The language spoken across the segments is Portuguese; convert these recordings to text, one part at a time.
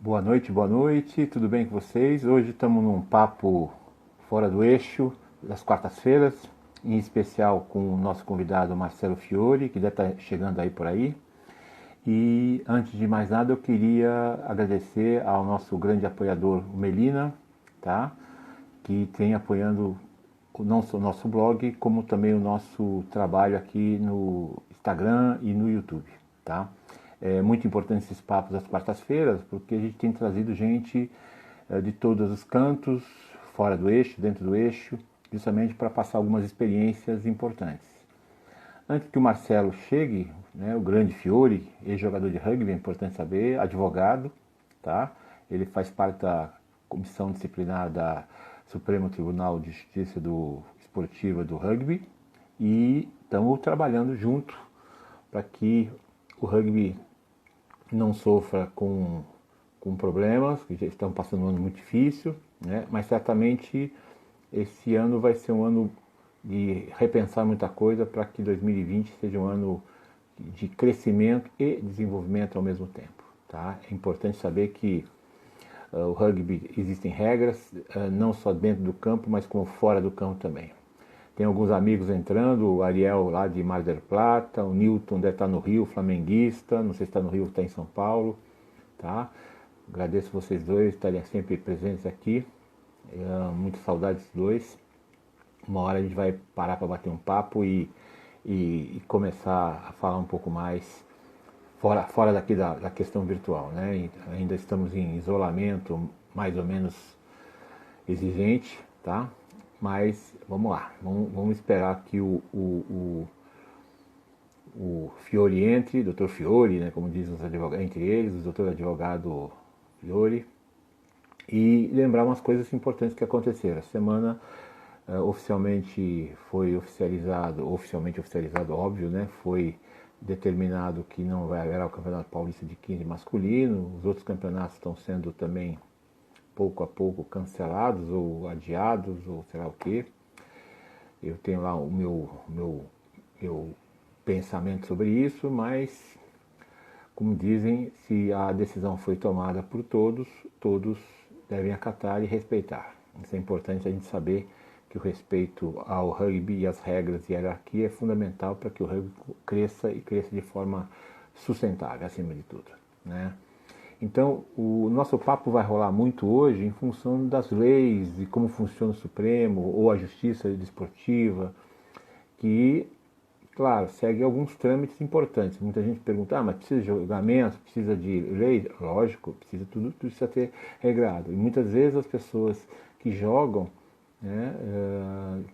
boa noite, tudo bem com vocês? Hoje estamos num papo fora do eixo das quartas-feiras, em especial com o nosso convidado Marcelo Fiore, que deve estar chegando aí por aí. E antes de mais nada, eu queria agradecer ao nosso grande apoiador, o Melina, tá? Que tem apoiando não só o nosso blog, como também o nosso trabalho aqui no Instagram e no YouTube, tá? É muito importante esses papos às quartas-feiras, porque a gente tem trazido gente de todos os cantos, fora do eixo, dentro do eixo, justamente para passar algumas experiências importantes. Antes que o Marcelo chegue, né, o grande Fiore, ex-jogador de rugby, é importante saber, advogado, tá? Ele faz parte da comissão disciplinar da Supremo Tribunal de Justiça Esportiva do Rugby e estamos trabalhando junto para que o rugby não sofra com problemas, que já estão passando um ano muito difícil, né? Mas certamente esse ano vai ser um ano de repensar muita coisa para que 2020 seja um ano de crescimento e desenvolvimento ao mesmo tempo. Tá? É importante saber que o rugby existem regras, não só dentro do campo, mas como fora do campo também. Tem alguns amigos entrando, o Ariel lá de Mar del Plata, o Newton deve estar no Rio, flamenguista, não sei se está no Rio ou está em São Paulo. Tá? Agradeço vocês dois estarem sempre presentes aqui, muita saudade dos dois. Uma hora a gente vai parar para bater um papo e começar a falar um pouco mais fora daqui da questão virtual, né? E ainda estamos em isolamento mais ou menos exigente, tá? Mas vamos lá, vamos esperar que o Fiore entre, Dr. Fiore, né, como dizem os advogados, entre eles, o doutor advogado Fiore, e lembrar umas coisas importantes que aconteceram. A semana oficialmente oficializado, óbvio, né? Foi determinado que não vai haver o Campeonato Paulista de 15 masculino, os outros campeonatos estão sendo também pouco a pouco cancelados ou adiados ou sei lá o que. Eu tenho lá o meu pensamento sobre isso, mas como dizem, se a decisão foi tomada por todos, todos devem acatar e respeitar. Isso é importante a gente saber que o respeito ao rugby e às regras e hierarquia é fundamental para que o rugby cresça e cresça de forma sustentável, acima de tudo, né? Então, o nosso papo vai rolar muito hoje em função das leis e como funciona o Supremo ou a Justiça Desportiva, que, claro, segue alguns trâmites importantes. Muita gente pergunta, mas precisa de julgamento, precisa de lei? Lógico, precisa tudo precisa ter regrado. E muitas vezes as pessoas que jogam, né,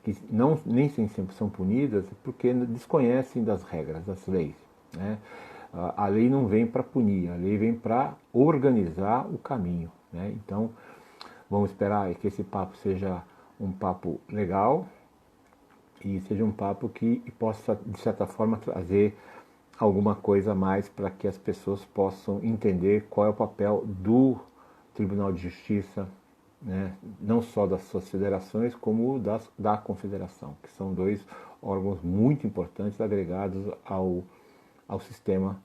que nem sempre são punidas porque desconhecem das regras, das leis, né? A lei não vem para punir, a lei vem para organizar o caminho, né? Então, vamos esperar que esse papo seja um papo legal e seja um papo que possa, de certa forma, trazer alguma coisa a mais para que as pessoas possam entender qual é o papel do Tribunal de Justiça, né? Não só das suas federações, como da Confederação, que são dois órgãos muito importantes agregados ao sistema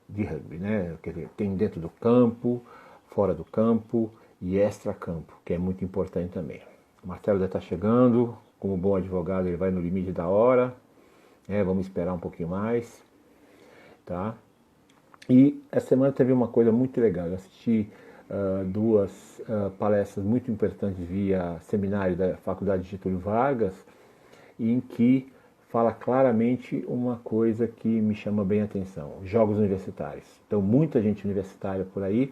de rugby, né? Quer dizer, tem dentro do campo, fora do campo e extra-campo, que é muito importante também. O Marcelo já está chegando, como bom advogado ele vai no limite da hora, né? Vamos esperar um pouquinho mais, tá? E essa semana teve uma coisa muito legal, eu assisti duas palestras muito importantes via seminário da Faculdade de Getúlio Vargas, em que fala claramente uma coisa que me chama bem a atenção, jogos universitários. Então, muita gente universitária por aí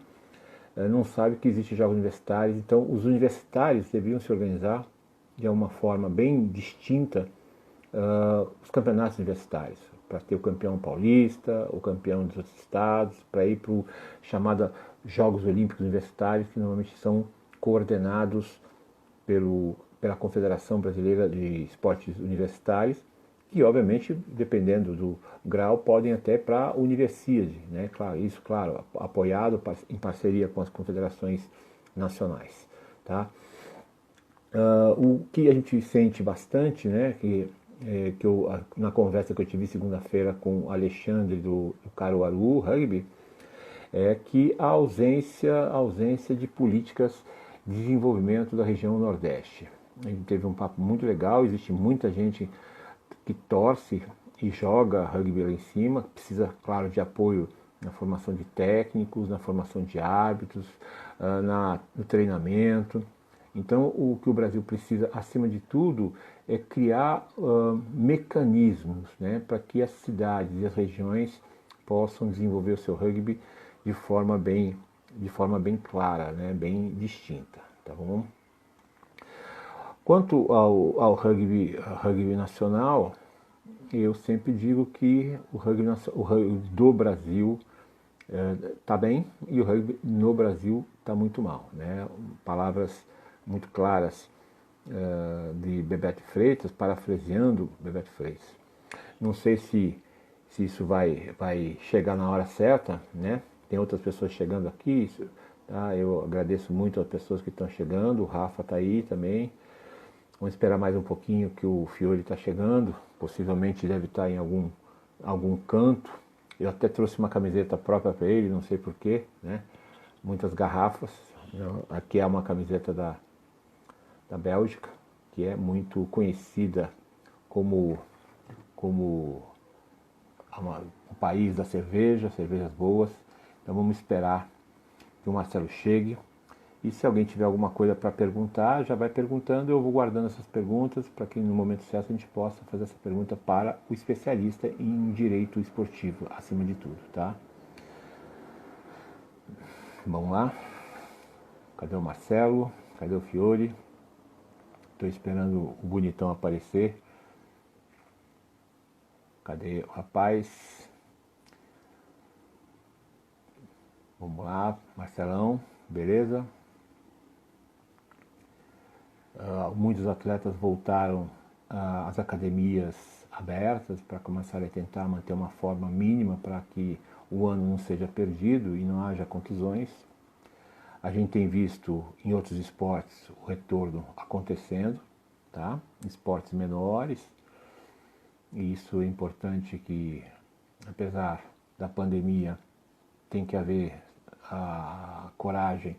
não sabe que existe jogos universitários, então os universitários deviam se organizar de uma forma bem distinta os campeonatos universitários, para ter o campeão paulista, o campeão dos outros estados, para ir para o chamado Jogos Olímpicos Universitários, que normalmente são coordenados pela Confederação Brasileira de Esportes Universitários, e obviamente, dependendo do grau, podem até para a universidade, né? Claro, isso, claro, apoiado em parceria com as confederações nacionais, tá? O que a gente sente bastante, né, na conversa que eu tive segunda-feira com o Alexandre do Caruaru Rugby, é que a ausência de políticas de desenvolvimento da região Nordeste. A gente teve um papo muito legal, existe muita gente que torce e joga rugby lá em cima, precisa, claro, de apoio na formação de técnicos, na formação de árbitros, no treinamento. Então, o que o Brasil precisa, acima de tudo, é criar mecanismos, né, para que as cidades e as regiões possam desenvolver o seu rugby de forma bem clara, né, bem distinta. Tá bom? Quanto ao rugby nacional, eu sempre digo que o rugby do Brasil está bem e o rugby no Brasil está muito mal, né? Palavras muito claras de Bebeto Freitas, parafraseando Bebeto Freitas. Não sei se isso vai chegar na hora certa, né? Tem outras pessoas chegando aqui, tá? Eu agradeço muito as pessoas que estão chegando, o Rafa está aí também. Vamos esperar mais um pouquinho que o Fiore está chegando, possivelmente deve estar em algum canto. Eu até trouxe uma camiseta própria para ele, não sei porquê, né? Muitas garrafas. Aqui é uma camiseta da Bélgica, que é muito conhecida como o país da cervejas boas. Então vamos esperar que o Marcelo chegue. E se alguém tiver alguma coisa para perguntar, já vai perguntando, eu vou guardando essas perguntas para que no momento certo a gente possa fazer essa pergunta para o especialista em direito esportivo, acima de tudo, tá? Vamos lá. Cadê o Marcelo? Cadê o Fiore? Estou esperando o bonitão aparecer. Cadê o rapaz? Vamos lá, Marcelão, beleza? Muitos atletas voltaram às academias abertas para começar a tentar manter uma forma mínima para que o ano não seja perdido e não haja contusões. A gente tem visto em outros esportes o retorno acontecendo, tá? Esportes menores. E isso é importante que, apesar da pandemia, tem que haver a coragem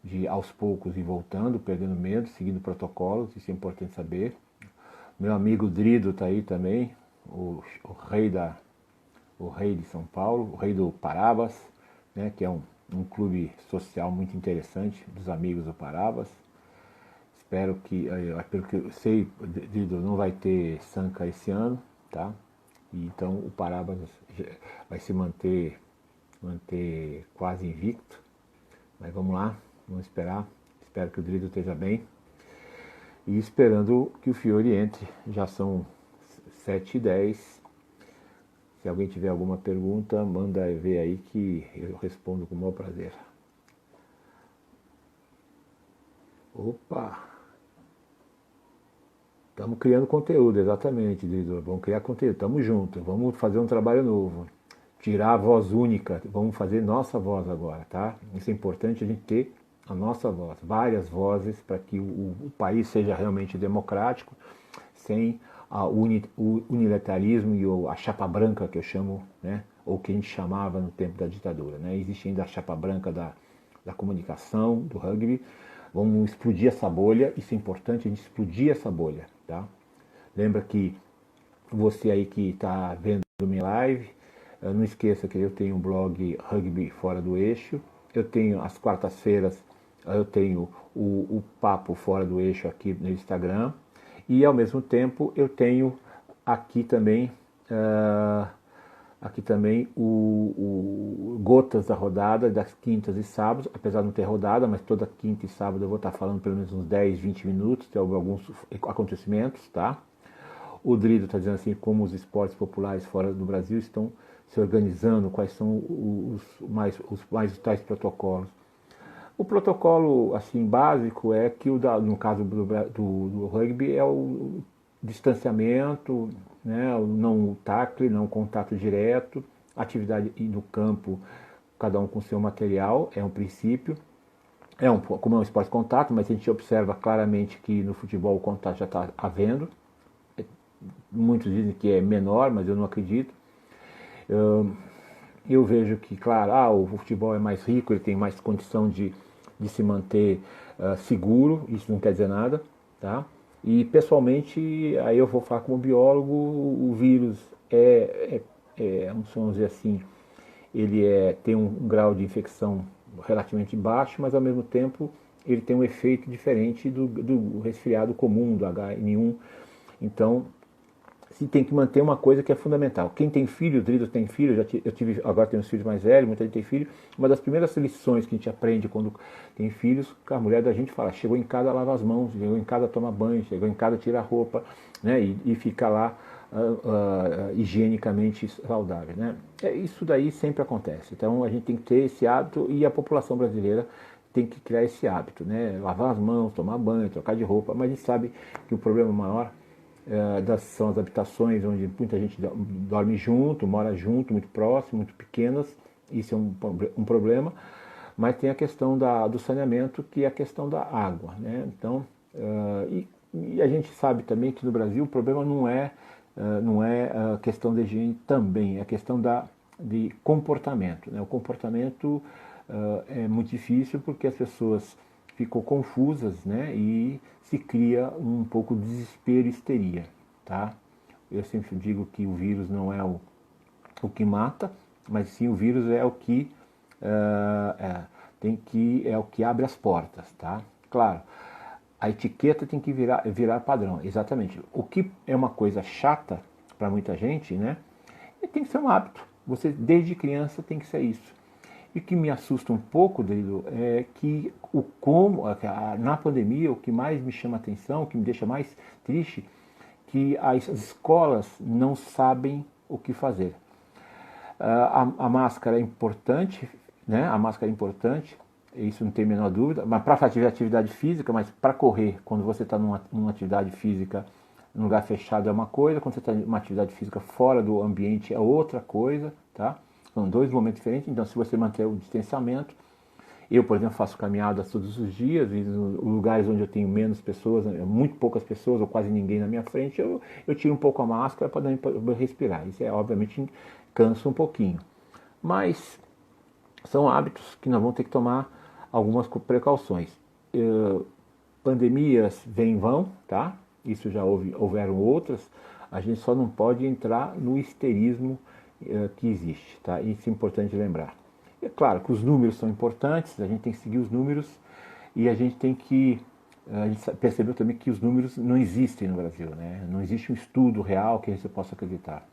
de aos poucos ir voltando, perdendo medo, seguindo protocolos, isso é importante saber. Meu amigo Drido está aí também, o rei de São Paulo, o rei do Parabas, né, que é um clube social muito interessante dos amigos do Parabas. Espero que, pelo que eu sei, Drido não vai ter Sanca esse ano, tá? E então o Parabas vai se manter quase invicto, mas vamos lá. Vamos esperar. Espero que o Drido esteja bem. E esperando que o Fiore entre. Já são 7h10. Se alguém tiver alguma pergunta, manda ver aí que eu respondo com o maior prazer. Opa! Estamos criando conteúdo, exatamente, Drido. Vamos criar conteúdo. Estamos juntos. Vamos fazer um trabalho novo. Tirar a voz única. Vamos fazer nossa voz agora, tá? Isso é importante a gente ter a nossa voz, várias vozes para que o país seja realmente democrático, sem o unilateralismo e a chapa branca que eu chamo, né, ou que a gente chamava no tempo da ditadura, né? Existe ainda a chapa branca da comunicação, do rugby. Vamos explodir essa bolha, isso é importante, a gente explodir essa bolha, tá? Lembra que você aí que está vendo minha live, não esqueça que eu tenho um blog Rugby Fora do Eixo, eu tenho às quartas-feiras, eu tenho o Papo Fora do Eixo aqui no Instagram e ao mesmo tempo eu tenho aqui também o Gotas da Rodada das quintas e sábados, apesar de não ter rodada, mas toda quinta e sábado eu vou estar falando pelo menos uns 10, 20 minutos de alguns acontecimentos, tá? O Drido está dizendo assim como os esportes populares fora do Brasil estão se organizando, quais são os tais protocolos. O protocolo assim básico é que no caso do rugby é o distanciamento, né, o tackle, não contato direto, atividade no campo, cada um com seu material, é um princípio. Como é um esporte de contato, mas a gente observa claramente que no futebol o contato já está havendo. Muitos dizem que é menor, mas eu não acredito. eu vejo que, claro, o futebol é mais rico, ele tem mais condição de se manter seguro, isso não quer dizer nada, tá? E pessoalmente, aí eu vou falar como biólogo, o vírus vamos dizer assim, tem um grau de infecção relativamente baixo, mas ao mesmo tempo ele tem um efeito diferente do resfriado comum, do H1N1. Então, se tem que manter uma coisa que é fundamental. Quem tem filho, o Drido tem filho, agora tenho os filhos mais velhos, muita gente tem filho. Uma das primeiras lições que a gente aprende quando tem filhos, a mulher da gente fala, chegou em casa, lava as mãos, chegou em casa, toma banho, chegou em casa, tira a roupa, né, e fica lá higienicamente saudável, né? Isso daí sempre acontece. Então a gente tem que ter esse hábito e a população brasileira tem que criar esse hábito, né? Lavar as mãos, tomar banho, trocar de roupa, mas a gente sabe que o problema maior são as habitações onde muita gente dorme junto, mora junto, muito próximo, muito pequenas, isso é um problema, mas tem a questão do saneamento, que é a questão da água, né? Então, e a gente sabe também que no Brasil o problema não é a questão da higiene também, é a questão de comportamento, né? O comportamento é muito difícil porque as pessoas ficam confusas, né? E se cria um pouco de desespero e histeria, tá? Eu sempre digo que o vírus não é o que mata, mas sim o vírus é o que é o que abre as portas, tá? Claro, a etiqueta tem que virar padrão, exatamente. O que é uma coisa chata para muita gente, né? Tem que ser um hábito. Você desde criança tem que ser isso. E o que me assusta um pouco, Drilo, é que na pandemia, o que mais me chama a atenção, o que me deixa mais triste, que as escolas não sabem o que fazer. A máscara é importante, né? A máscara é importante, isso não tem a menor dúvida, mas para fazer atividade física, mas para correr, quando você está numa atividade física num lugar fechado é uma coisa, quando você está em uma atividade física fora do ambiente é outra coisa, tá? São dois momentos diferentes, então se você manter o distanciamento, eu, por exemplo, faço caminhadas todos os dias, e nos lugares onde eu tenho menos pessoas, muito poucas pessoas, ou quase ninguém na minha frente, eu tiro um pouco a máscara para respirar. Isso obviamente cansa um pouquinho. Mas são hábitos que nós vamos ter que tomar algumas precauções. Pandemias vêm e vão, tá? Isso já houveram outras. A gente só não pode entrar no histerismo que existe, tá? Isso é importante lembrar. É claro que os números são importantes, a gente tem que seguir os números e a gente percebeu também que os números não existem no Brasil, né? Não existe um estudo real que você possa acreditar.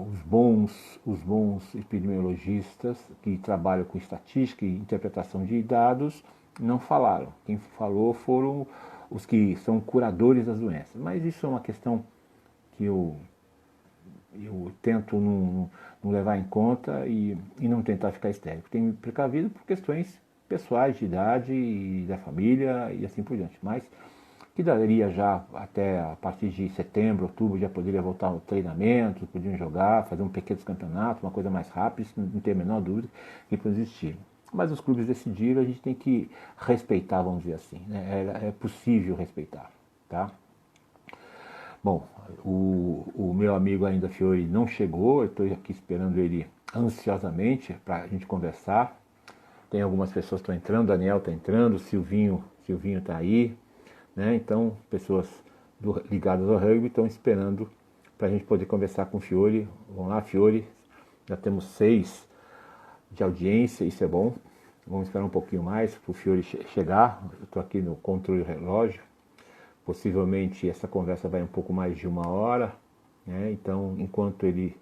Os bons epidemiologistas que trabalham com estatística e interpretação de dados não falaram. Quem falou foram os que são curadores das doenças. Mas isso é uma questão que eu tento não levar em conta e não tentar ficar histérico. Tenho me precavido por questões pessoais, de idade e da família e assim por diante. Mas que daria já até a partir de setembro, outubro, já poderia voltar ao treinamento, podiam jogar, fazer um pequeno campeonato, uma coisa mais rápida, isso não tem a menor dúvida que pode existir. Mas os clubes decidiram, a gente tem que respeitar, vamos dizer assim, né? É possível respeitar, tá? Bom, o meu amigo ainda Fiore não chegou, eu estou aqui esperando ele ansiosamente para a gente conversar. Tem algumas pessoas que estão entrando, o Daniel está entrando, o Silvinho está aí, né? Então, pessoas ligadas ao rugby estão esperando para a gente poder conversar com o Fiore. Vamos lá, Fiore, já temos 6 de audiência, isso é bom. Vamos esperar um pouquinho mais para o Fiore chegar. Eu estou aqui no controle do relógio. Possivelmente essa conversa vai um pouco mais de 1 hora, né? Então, enquanto ele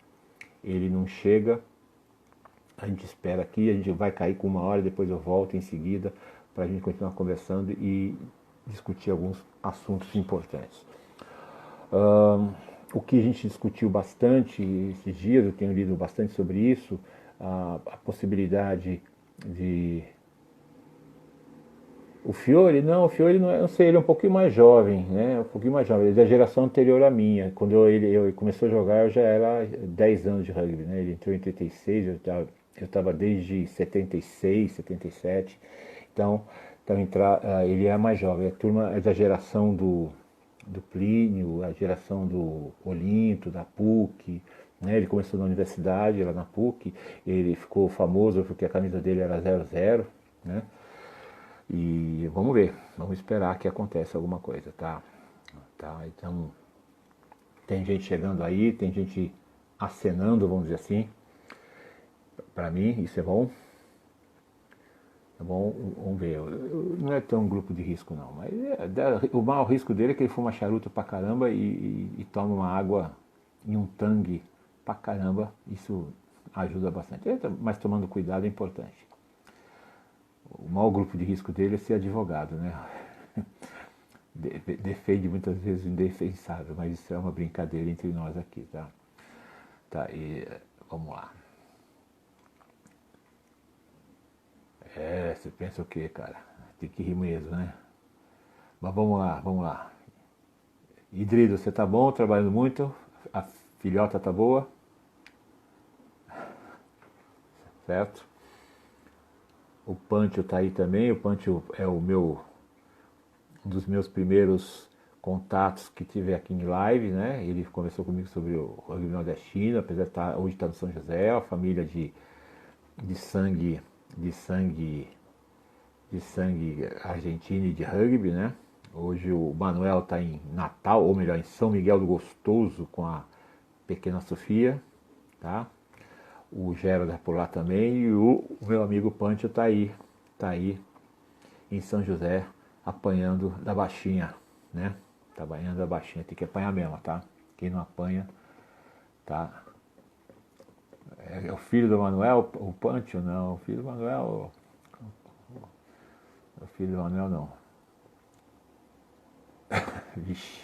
não chega, a gente espera aqui, a gente vai cair com 1 hora, depois eu volto em seguida para a gente continuar conversando e discutir alguns assuntos importantes. O que a gente discutiu bastante esses dias, eu tenho lido bastante sobre isso, a possibilidade de... O Fiore não é, não sei, ele é um pouquinho mais jovem, né? Um pouquinho mais jovem, ele é da geração anterior à minha. Quando ele começou a jogar, eu já era 10 anos de rugby, né? Ele entrou em 86, eu estava desde 76, 77. Então ele é mais jovem. A turma é da geração do Plínio, a geração do Olinto, da PUC, né? Ele começou na universidade, lá na PUC, ele ficou famoso porque a camisa dele era 00, né? E vamos ver, vamos esperar que aconteça alguma coisa, tá? Tá, então tem gente chegando aí, tem gente acenando, vamos dizer assim. Para mim, isso é bom. É bom, vamos ver. Não é tão um grupo de risco não, mas o maior risco dele é que ele fuma charuto pra caramba e toma uma água em um tangue pra caramba. Isso ajuda bastante. Mas tomando cuidado é importante. O maior grupo de risco dele é ser advogado, né? Defende muitas vezes o indefensável, mas isso é uma brincadeira entre nós aqui, tá? Tá, e vamos lá. Você pensa o quê, cara? Tem que rir mesmo, né? Mas vamos lá, vamos lá. Idrido, você tá bom? Trabalhando muito? A filhota tá boa? Certo? O Pancho tá aí também. O Pancho é um dos meus primeiros contatos que tive aqui em live, né? Ele conversou comigo sobre o rugby nordestino, apesar de hoje estar no São José, a família de sangue argentino e de rugby, né? Hoje o Manuel está em Natal, ou melhor, em São Miguel do Gostoso com a pequena Sofia, tá? O Gerald é por lá também e o meu amigo Pancho tá aí em São José apanhando da baixinha, né? Tá apanhando da baixinha, tem que apanhar mesmo, tá? Quem não apanha, tá? É o filho do Manuel, o Pancho? Não, o filho do Manuel... O filho do Manuel não. Vixe.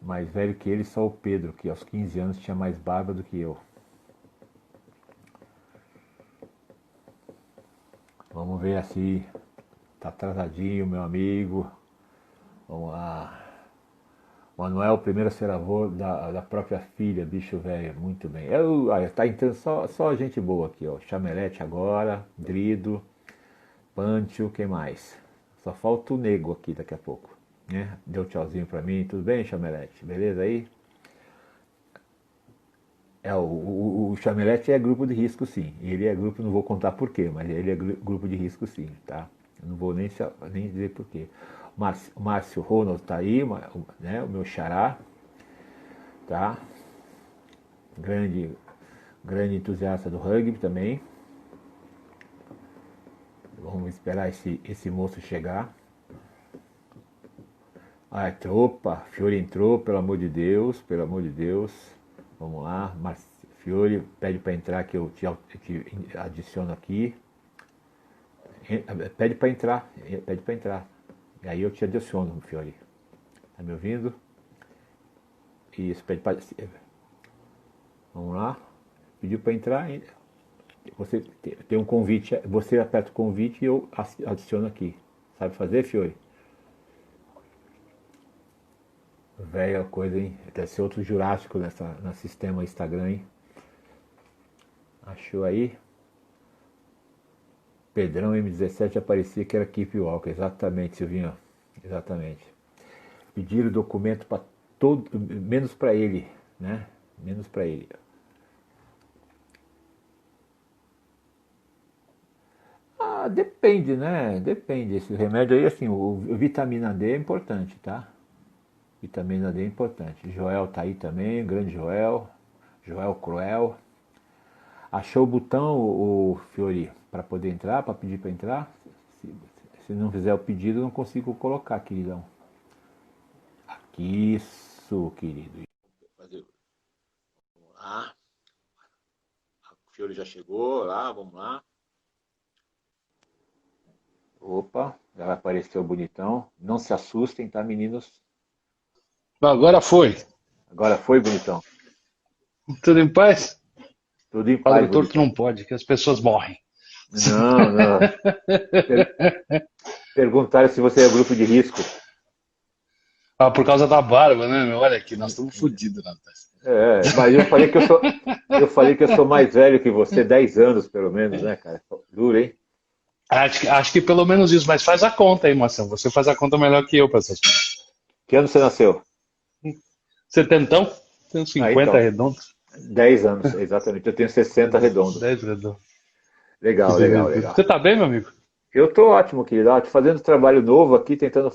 Mais velho que ele, só o Pedro, que aos 15 anos tinha mais barba do que eu. Vamos ver assim. Tá atrasadinho, meu amigo. Vamos lá. Manuel, primeiro a ser avô da própria filha, bicho velho, muito bem. Tá entrando só gente boa aqui, ó. Chamelete agora, Drido, Pancho, quem mais? Só falta o Nego aqui daqui a pouco, né? Deu tchauzinho pra mim, tudo bem, Chamelete? Beleza aí? O Chamelete é grupo de risco, sim. Ele é grupo, não vou contar porquê, mas ele é grupo de risco, sim, tá? Eu não vou nem dizer porquê. O Márcio Ronald tá aí, né? O meu xará, tá? Grande entusiasta do rugby também. Vamos esperar esse moço chegar. Opa, Fiore entrou, pelo amor de Deus, pelo amor de Deus. Vamos lá, Fiore, pede para entrar que eu te adiciono aqui. Pede para entrar. E aí eu te adiciono, Fiore. Tá me ouvindo? Isso, pede para... Vamos lá. Pediu para entrar. Você tem um convite. Você aperta o convite e eu adiciono aqui. Sabe fazer, Fiore? Velha coisa, hein? Deve ser outro Jurássico no sistema Instagram, hein? Achou aí? Pedrão M17 aparecia que era Keep Walker. Exatamente, Silvinho. Exatamente. Pediram documento para todo, menos para ele, né? Menos para ele. Depende, né? Depende. Esse remédio aí, assim, o vitamina D é importante, tá? Vitamina D é importante. Joel tá aí também, grande Joel. Joel Cruel. Achou o botão, o Fiori, para poder entrar, para pedir para entrar? Se não fizer o pedido, eu não consigo colocar, queridão. Aqui, isso, querido. Vamos lá. O Fiori já chegou, lá, vamos lá. Opa, já apareceu bonitão. Não se assustem, tá, meninos? Agora foi. Agora foi, bonitão. Tudo em paz? Tudo em Quadro paz, torto bonitão. não pode, que as pessoas morrem. Não. Perguntaram se você é grupo de risco. Ah, por causa da barba, né, meu? Olha aqui, nós estamos fodidos, né? Mas eu falei que eu sou mais velho que você, 10 anos pelo menos, né, cara? Duro, hein? Acho que pelo menos isso, mas faz a conta aí, Marcelo. Você faz a conta melhor que eu para essas coisas. Que ano você nasceu? Setentão? Tem uns Ah, 50 então. redondos. 10 anos, exatamente. Eu tenho 60 redondo. 10 redondo. Legal, legal, legal. Você tá bem, meu amigo? Eu tô ótimo, querido. Tô fazendo trabalho novo aqui, tentando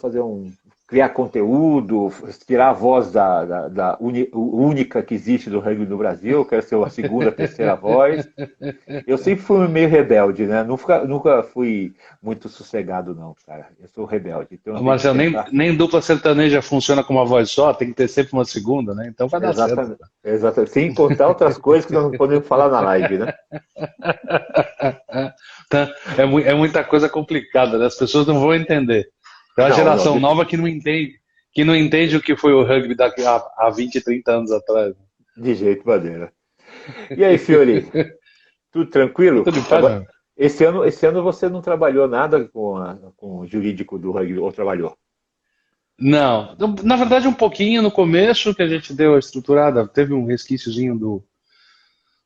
criar conteúdo, tirar a voz única que existe do rugby no Brasil. Eu quero ser a segunda, terceira voz. Eu sempre fui meio rebelde, né? Nunca fui muito sossegado, não, cara. Eu sou rebelde. Então eu tenho que Marcelo, tentar. nem dupla sertaneja funciona com uma voz só, tem que ter sempre uma segunda, né? Então vai dar certo. Exatamente, exatamente. Sem contar outras coisas que nós não podemos falar na live, né? Tá? É muita coisa complicada, né? As pessoas não vão entender. Tem uma Não, não, geração nova que não entende o que foi o rugby daqui há 20, 30 anos atrás. de jeito maneira. E aí, Fiori, tudo tranquilo? Tudo em paz, meu? Esse ano você não trabalhou nada com o jurídico do rugby, ou trabalhou? Não, na verdade um pouquinho no começo que a gente deu a estruturada, teve um resquíciozinho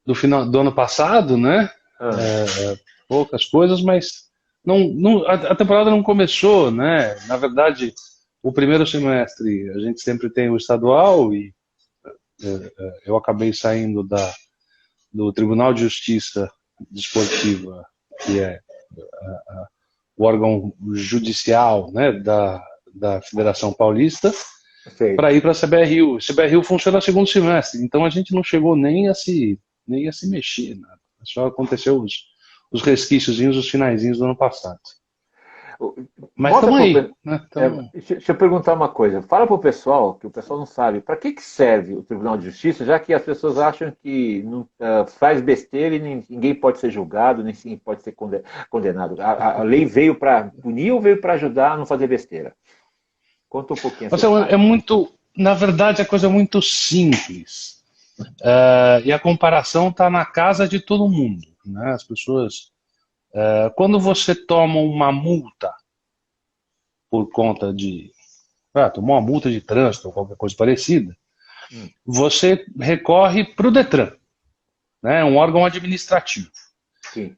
do final do ano passado, né? Ah, Poucas coisas, mas a temporada não começou, né? Na verdade, o primeiro semestre a gente sempre tem o estadual e eu acabei saindo do Tribunal de Justiça Desportiva, que é o órgão judicial, né, da Federação Paulista, sei. para ir para a CBRU. A CBRU funciona no segundo semestre, então a gente não chegou nem a se mexer, né? Só aconteceu os resquíciozinhos, os finaizinhos do ano passado. Mas Mostra estamos pro, aí, né? deixa eu perguntar uma coisa. Fala para o pessoal, que o pessoal não sabe, para que serve o Tribunal de Justiça, já que as pessoas acham que faz besteira e ninguém pode ser julgado, nem ninguém pode ser condenado. A lei veio para punir ou veio para ajudar a não fazer besteira? Conta um pouquinho essa história. Na verdade, a coisa é muito simples. E a comparação está na casa de todo mundo, né? As pessoas, quando você toma uma multa por conta tomou uma multa de trânsito ou qualquer coisa parecida, você recorre para o Detran, né? Um órgão administrativo. Sim.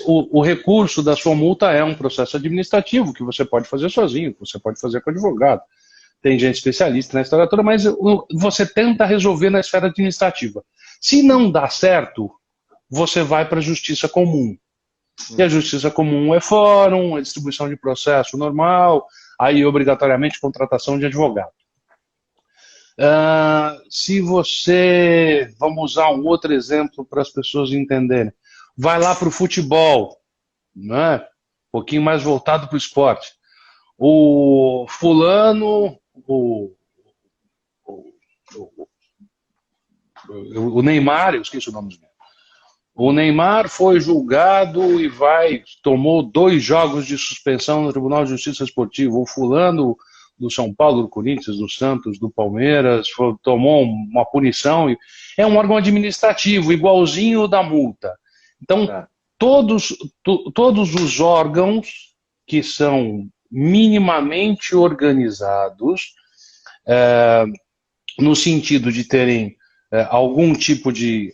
O recurso da sua multa é um processo administrativo que você pode fazer sozinho, que você pode fazer com advogado. Tem gente especialista na história toda, mas você tenta resolver na esfera administrativa. Se não dá certo, você vai para a justiça comum. E a justiça comum é fórum, é distribuição de processo normal, aí obrigatoriamente contratação de advogado. Vamos usar um outro exemplo para as pessoas entenderem. Vai lá para o futebol, né? Um pouquinho mais voltado para o esporte. O fulano, o Neymar, eu esqueci o nome do Neymar. O Neymar foi julgado e tomou 2 jogos de suspensão no Tribunal de Justiça Esportiva. O fulano do São Paulo, do Corinthians, do Santos, do Palmeiras, tomou uma punição. É um órgão administrativo, igualzinho o da multa. Então, todos os órgãos que são minimamente organizados, no sentido de terem algum tipo de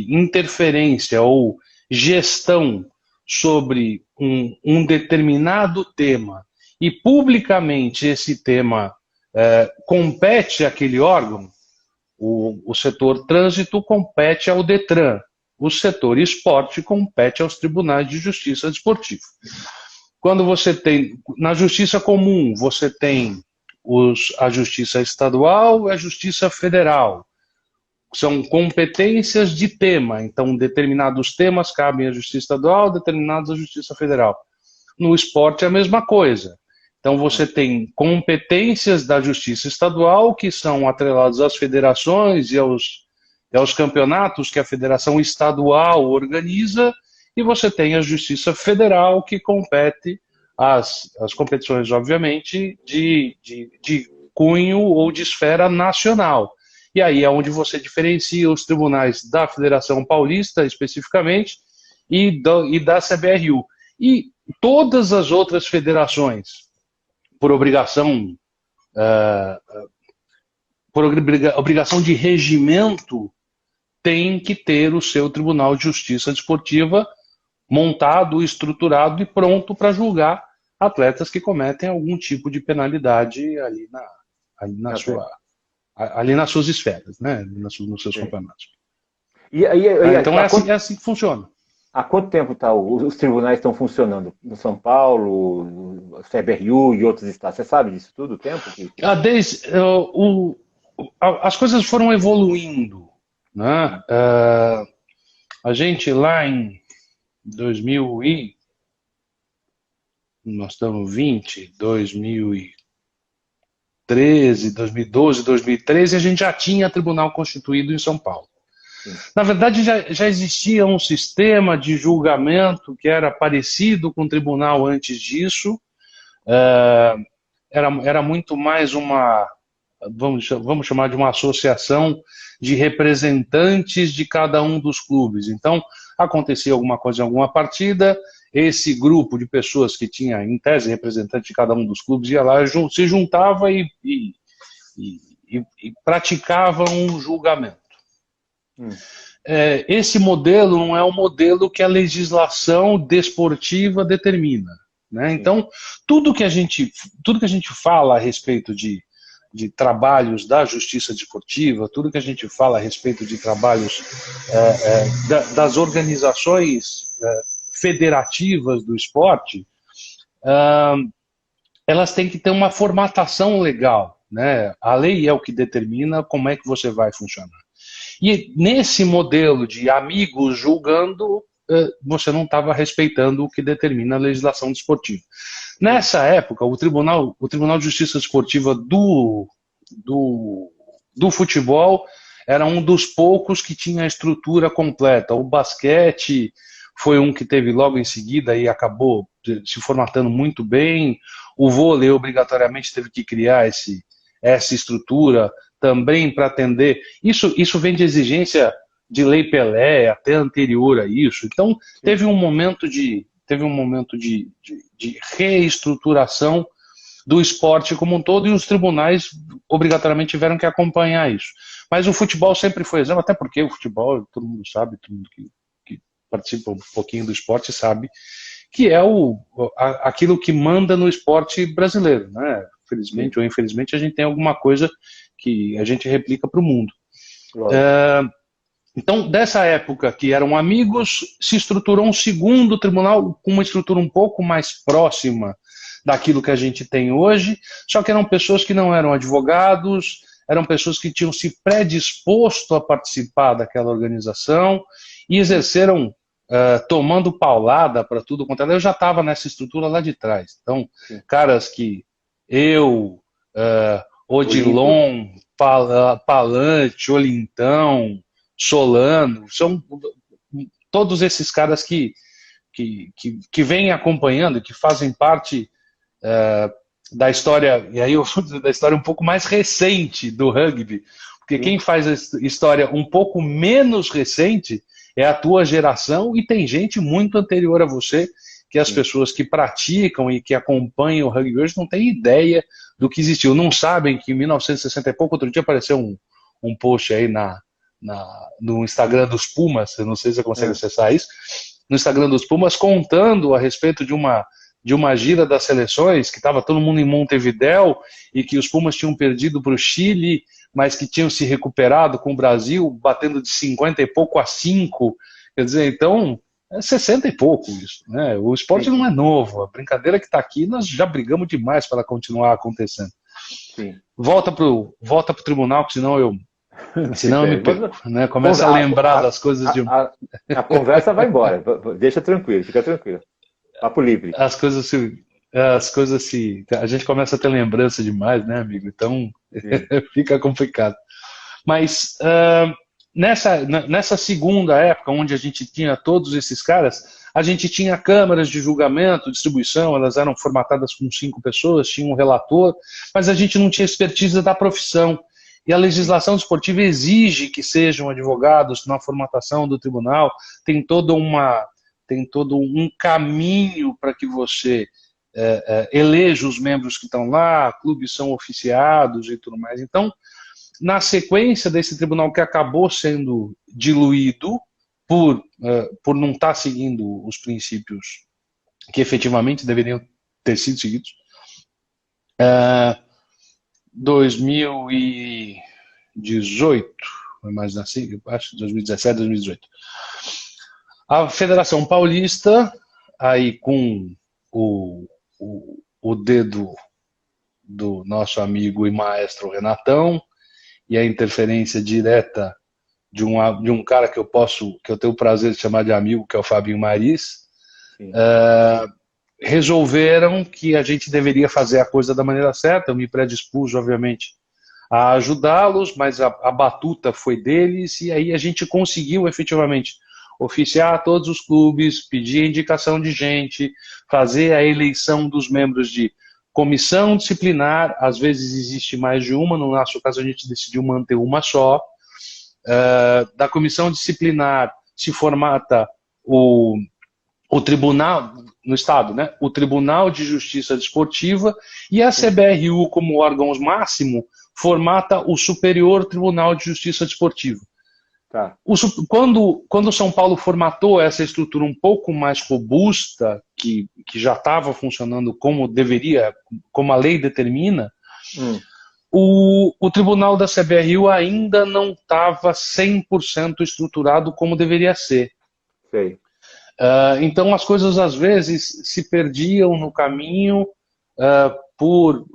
interferência ou gestão sobre um determinado tema e publicamente esse tema compete àquele órgão, o setor trânsito compete ao Detran, o setor esporte compete aos tribunais de justiça desportiva. Quando você tem, na justiça comum, você tem a justiça estadual e a justiça federal. São competências de tema, então determinados temas cabem à justiça estadual, determinados à justiça federal. No esporte é a mesma coisa. Então você tem competências da justiça estadual que são atreladas às federações e aos campeonatos que a federação estadual organiza, e você tem a justiça federal que compete as competições, obviamente, de cunho ou de esfera nacional. E aí é onde você diferencia os tribunais da Federação Paulista, especificamente, e da CBRU. E todas as outras federações, por obrigação de regimento, têm que ter o seu Tribunal de Justiça Desportiva montado, estruturado e pronto para julgar atletas que cometem algum tipo de penalidade ali na sua ali nas suas esferas, né? Nos seus campeonatos. Então é assim que funciona. Há quanto tempo os tribunais estão funcionando? No São Paulo, CBRU e outros estados? Você sabe disso tudo, o tempo? As coisas foram evoluindo, né? A gente lá em 2000 nós estamos 2013, 2012, 2013, a gente já tinha tribunal constituído em São Paulo. Na verdade, já existia um sistema de julgamento que era parecido com o tribunal antes disso. Era muito mais vamos chamar de uma associação de representantes de cada um dos clubes. Então, acontecia alguma coisa em alguma partida, esse grupo de pessoas que tinha, em tese, representante de cada um dos clubes, ia lá, se juntava e praticava um julgamento. Esse modelo não é o modelo que a legislação desportiva determina, né? Então, tudo que a gente fala a respeito de trabalhos da justiça desportiva, tudo que a gente fala a respeito de trabalhos das organizações federativas do esporte, elas têm que ter uma formatação legal, né? A lei é o que determina como é que você vai funcionar. E nesse modelo de amigos julgando, você não estava respeitando o que determina a legislação desportiva. Nessa época, o Tribunal de Justiça Desportiva do futebol era um dos poucos que tinha a estrutura completa. O basquete foi um que teve logo em seguida e acabou se formatando muito bem. O vôlei obrigatoriamente teve que criar essa estrutura também para atender. Isso vem de exigência de Lei Pelé, até anterior a isso. Então, teve um momento de reestruturação do esporte como um todo, e os tribunais obrigatoriamente tiveram que acompanhar isso. Mas o futebol sempre foi exemplo, até porque o futebol, todo mundo sabe, todo mundo que participa um pouquinho do esporte sabe, que é aquilo que manda no esporte brasileiro, né? Felizmente ou infelizmente, a gente tem alguma coisa que a gente replica para o mundo. Então, dessa época que eram amigos, se estruturou um segundo tribunal com uma estrutura um pouco mais próxima daquilo que a gente tem hoje, só que eram pessoas que não eram advogados, eram pessoas que tinham se predisposto a participar daquela organização e exerceram tomando paulada para tudo quanto era. Eu já estava nessa estrutura lá de trás. Então, caras que Odilon, Palante, Olintão, Solano, são todos esses caras que vêm acompanhando, que fazem parte da história, e aí eu vou dizer da história um pouco mais recente do rugby, porque quem faz a história um pouco menos recente é a tua geração, e tem gente muito anterior a você, que as pessoas que praticam e que acompanham o rugby hoje não têm ideia do que existiu, não sabem que em 1960 e pouco, outro dia apareceu um post aí no Instagram dos Pumas, eu não sei se você consegue acessar isso, no Instagram dos Pumas, contando a respeito de uma gira das seleções, que estava todo mundo em Montevidéu, e que os Pumas tinham perdido para o Chile, mas que tinham se recuperado com o Brasil, batendo de 50 e pouco a 5, quer dizer, então, é 60 e pouco isso, né? O esporte não é novo, a brincadeira que está aqui, nós já brigamos demais para continuar acontecendo. Volta pro tribunal, que senão eu me perco, né? Começa a lembrar das coisas de... A conversa vai embora, deixa tranquilo, fica tranquilo. Papo livre. As coisas a gente começa a ter lembrança demais, né, amigo? Então fica complicado. Mas nessa segunda época, onde a gente tinha todos esses caras, a gente tinha câmaras de julgamento, distribuição, elas eram formatadas com 5 pessoas, tinha um relator, mas a gente não tinha expertise da profissão. E a legislação desportiva exige que sejam advogados na formatação do tribunal, tem todo um caminho para que você eleja os membros que estão lá, clubes são oficiados e tudo mais. Então, na sequência desse tribunal que acabou sendo diluído por não estar seguindo os princípios que efetivamente deveriam ter sido seguidos, 2018, mais assim, acho 2017, 2018. A Federação Paulista, aí com o dedo do nosso amigo e maestro Renatão e a interferência direta de um cara que eu tenho o prazer de chamar de amigo, que é o Fabinho Maris, resolveram que a gente deveria fazer a coisa da maneira certa. Eu me predispus, obviamente, a ajudá-los, mas a batuta foi deles, e aí a gente conseguiu efetivamente oficiar todos os clubes, pedir a indicação de gente, fazer a eleição dos membros de comissão disciplinar. Às vezes existe mais de uma, no nosso caso a gente decidiu manter uma só. Da comissão disciplinar se formata o tribunal, no estado, né? O Tribunal de Justiça Desportiva, e a CBRU, como órgão máximo, formata o Superior Tribunal de Justiça Desportiva. Tá. Quando São Paulo formatou essa estrutura um pouco mais robusta, que já estava funcionando como deveria, como a lei determina, o tribunal da CBRU ainda não estava 100% estruturado como deveria ser. Sei. Então as coisas às vezes se perdiam no caminho por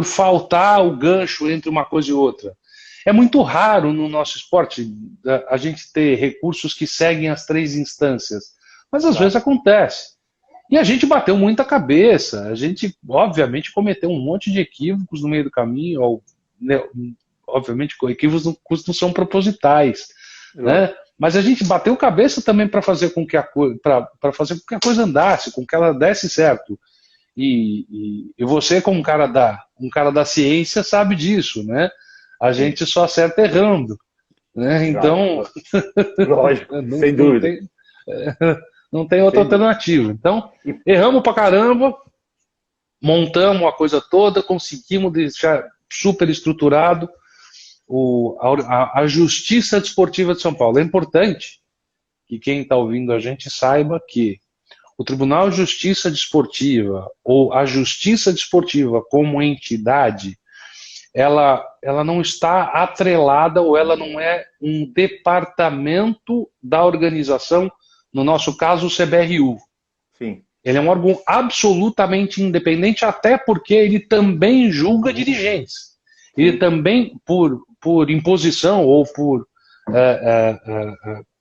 faltar o gancho entre uma coisa e outra. É muito raro no nosso esporte a gente ter recursos que seguem as 3 instâncias, mas às vezes acontece. E a gente bateu muita cabeça, a gente obviamente cometeu um monte de equívocos no meio do caminho, obviamente equívocos não são propositais, né? Mas a gente bateu cabeça também para fazer com que a coisa andasse, com que ela desse certo. E você, como um cara da ciência, sabe disso, né? A gente só acerta errando, né? Então, lógico, sem dúvida. Não tem outra alternativa. Então, erramos pra caramba, montamos a coisa toda, conseguimos deixar super estruturado a Justiça Desportiva de São Paulo. É importante que quem está ouvindo a gente saiba que o Tribunal de Justiça Desportiva, ou a Justiça Desportiva como entidade, ela não está atrelada, ou ela não é um departamento da organização, no nosso caso o CBRU. Sim. Ele é um órgão absolutamente independente, até porque ele também julga dirigentes. Ele também, por imposição ou por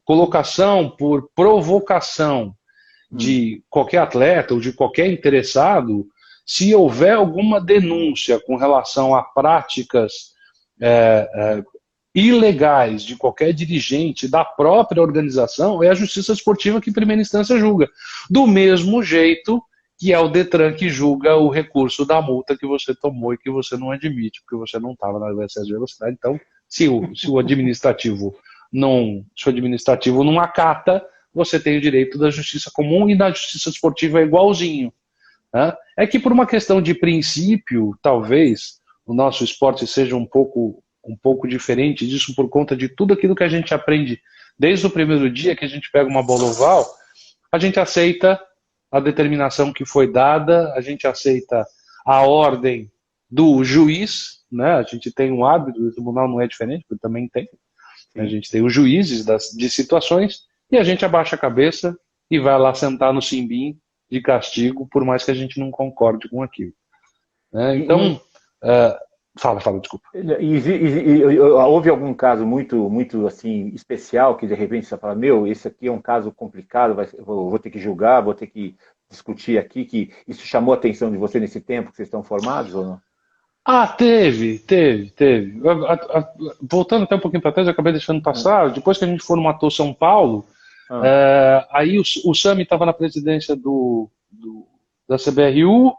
colocação, por provocação de qualquer atleta ou de qualquer interessado, se houver alguma denúncia com relação a práticas ilegais de qualquer dirigente da própria organização, é a Justiça Desportiva que, em primeira instância, julga. Do mesmo jeito que é o Detran que julga o recurso da multa que você tomou e que você não admite, porque você não estava na excesso de velocidade. Então, se o administrativo não acata, você tem o direito da justiça comum, e da justiça desportiva é igualzinho. Né? É que por uma questão de princípio, talvez, o nosso esporte seja um pouco diferente disso, por conta de tudo aquilo que a gente aprende desde o primeiro dia que a gente pega uma bola oval. A gente aceita a determinação que foi dada, a gente aceita a ordem do juiz, né? A gente tem um árbitro, o tribunal não é diferente, porque também tem. A gente tem os juízes de situações, e a gente abaixa a cabeça e vai lá sentar no cimbim de castigo, por mais que a gente não concorde com aquilo. Né? Então, fala, desculpa. Houve algum caso muito assim, especial, que de repente você fala, esse aqui é um caso complicado, vou ter que julgar, vou ter que discutir aqui, que isso chamou a atenção de você nesse tempo que vocês estão formados ou não? Teve. Voltando até um pouquinho para trás, eu acabei deixando passar, depois que a gente formatou São Paulo, aí o Sami estava na presidência da CBRU.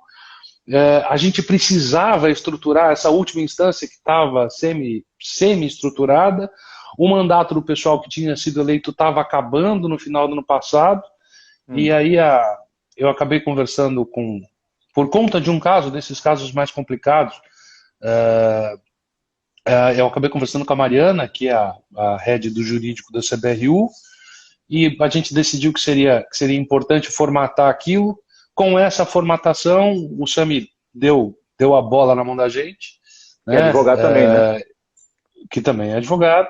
A gente precisava estruturar essa última instância que estava semi-estruturada. O mandato do pessoal que tinha sido eleito estava acabando no final do ano passado. E aí eu acabei conversando por conta de um caso, desses casos mais complicados, eu acabei conversando com a Mariana, que é a head do jurídico da CBRU, e a gente decidiu que seria importante formatar aquilo. Com essa formatação, o Sami deu a bola na mão da gente. E advogado também, né? que também é advogado,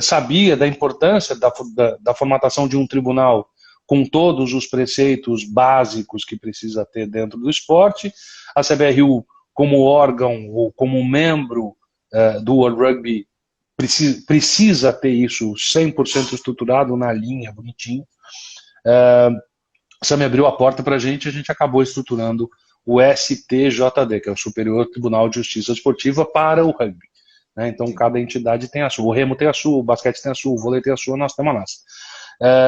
sabia da importância da formatação de um tribunal com todos os preceitos básicos que precisa ter dentro do esporte. A CBRU, como órgão ou como membro do World Rugby, precisa ter isso 100% estruturado na linha, bonitinho. Você me abriu a porta para a gente acabou estruturando o STJD, que é o Superior Tribunal de Justiça Desportiva para o rugby. Né? Então, cada entidade tem a sua. O remo tem a sua, o basquete tem a sua, o vôlei tem a sua, nós temos a nossa.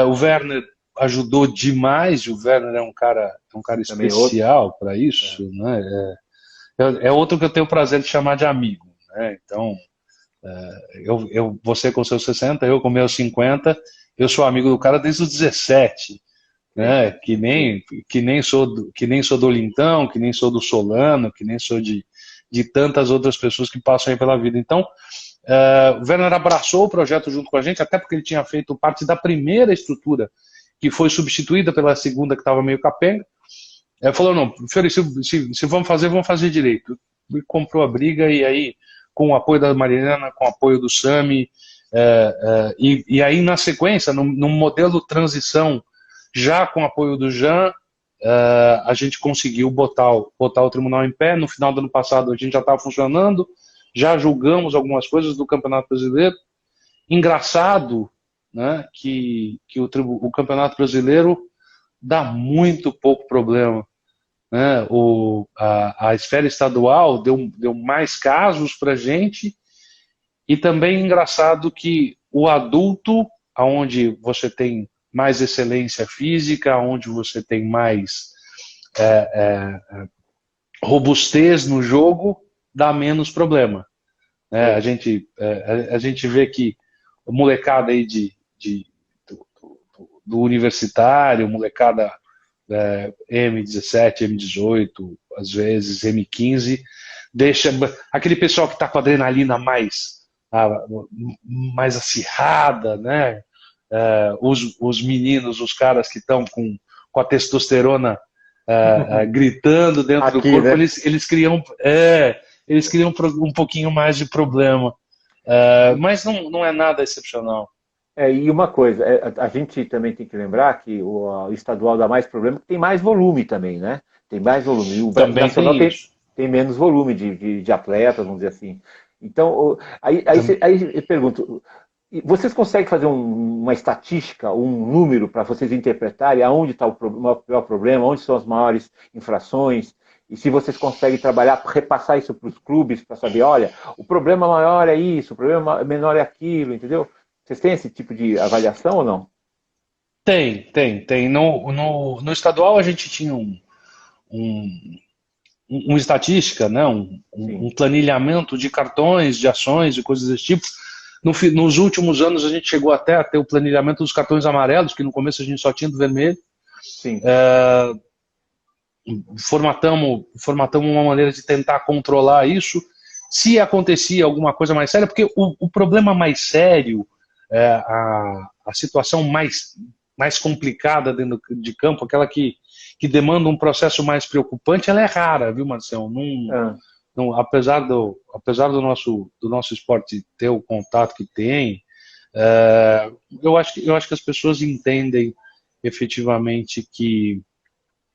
O Werner ajudou demais, o Werner é um cara especial para isso. Né? É outro que eu tenho o prazer de chamar de amigo. Né? Então, você com seus 60, eu com meus 50, eu sou amigo do cara desde os 17. Né? Que nem sou do Lintão, que nem sou do Solano, que nem sou de tantas outras pessoas que passam aí pela vida. Então, o Werner abraçou o projeto junto com a gente, até porque ele tinha feito parte da primeira estrutura, que foi substituída pela segunda, que estava meio capenga. Falou, não, Fiore, se vamos fazer direito. E comprou a briga, e aí, com o apoio da Mariana, com o apoio do Sami, e aí, na sequência, num modelo transição, já com o apoio do Jean, a gente conseguiu botar o tribunal em pé. No final do ano passado, a gente já estava funcionando, já julgamos algumas coisas do Campeonato Brasileiro. Engraçado, né, que o Campeonato Brasileiro dá muito pouco problema. Né? A esfera estadual deu mais casos para a gente, e também engraçado que o adulto, onde você tem mais excelência física, onde você tem mais robustez no jogo, dá menos problema. A gente vê que a molecada aí do universitário, molecada M17, M18, às vezes M15, deixa aquele pessoal que está com a adrenalina mais acirrada, né? Os meninos, os caras que estão com a testosterona gritando dentro do corpo, né? eles criam um pouquinho mais de problema, mas não é nada excepcional. E uma coisa, a gente também tem que lembrar que o estadual dá mais problema, porque tem mais volume também, né? Tem mais volume. O também nacional tem menos volume de atletas, vamos dizer assim. Então, aí eu pergunto, vocês conseguem fazer uma estatística, um número para vocês interpretarem aonde está o maior problema, onde são as maiores infrações, e se vocês conseguem trabalhar, repassar isso para os clubes, para saber, olha, o problema maior é isso, o problema menor é aquilo, entendeu? Vocês têm esse tipo de avaliação ou não? Tem. No estadual a gente tinha uma estatística, né? um planilhamento de cartões, de ações, de coisas desse tipo. Nos últimos anos a gente chegou até a ter o planilhamento dos cartões amarelos, que no começo a gente só tinha do vermelho. Sim. Formatamos uma maneira de tentar controlar isso. Se acontecia alguma coisa mais séria, porque o problema mais sério, a situação mais complicada dentro de campo, aquela que demanda um processo mais preocupante, ela é rara, viu, Marcelo? Apesar do nosso esporte ter o contato que tem, eu acho que as pessoas entendem efetivamente que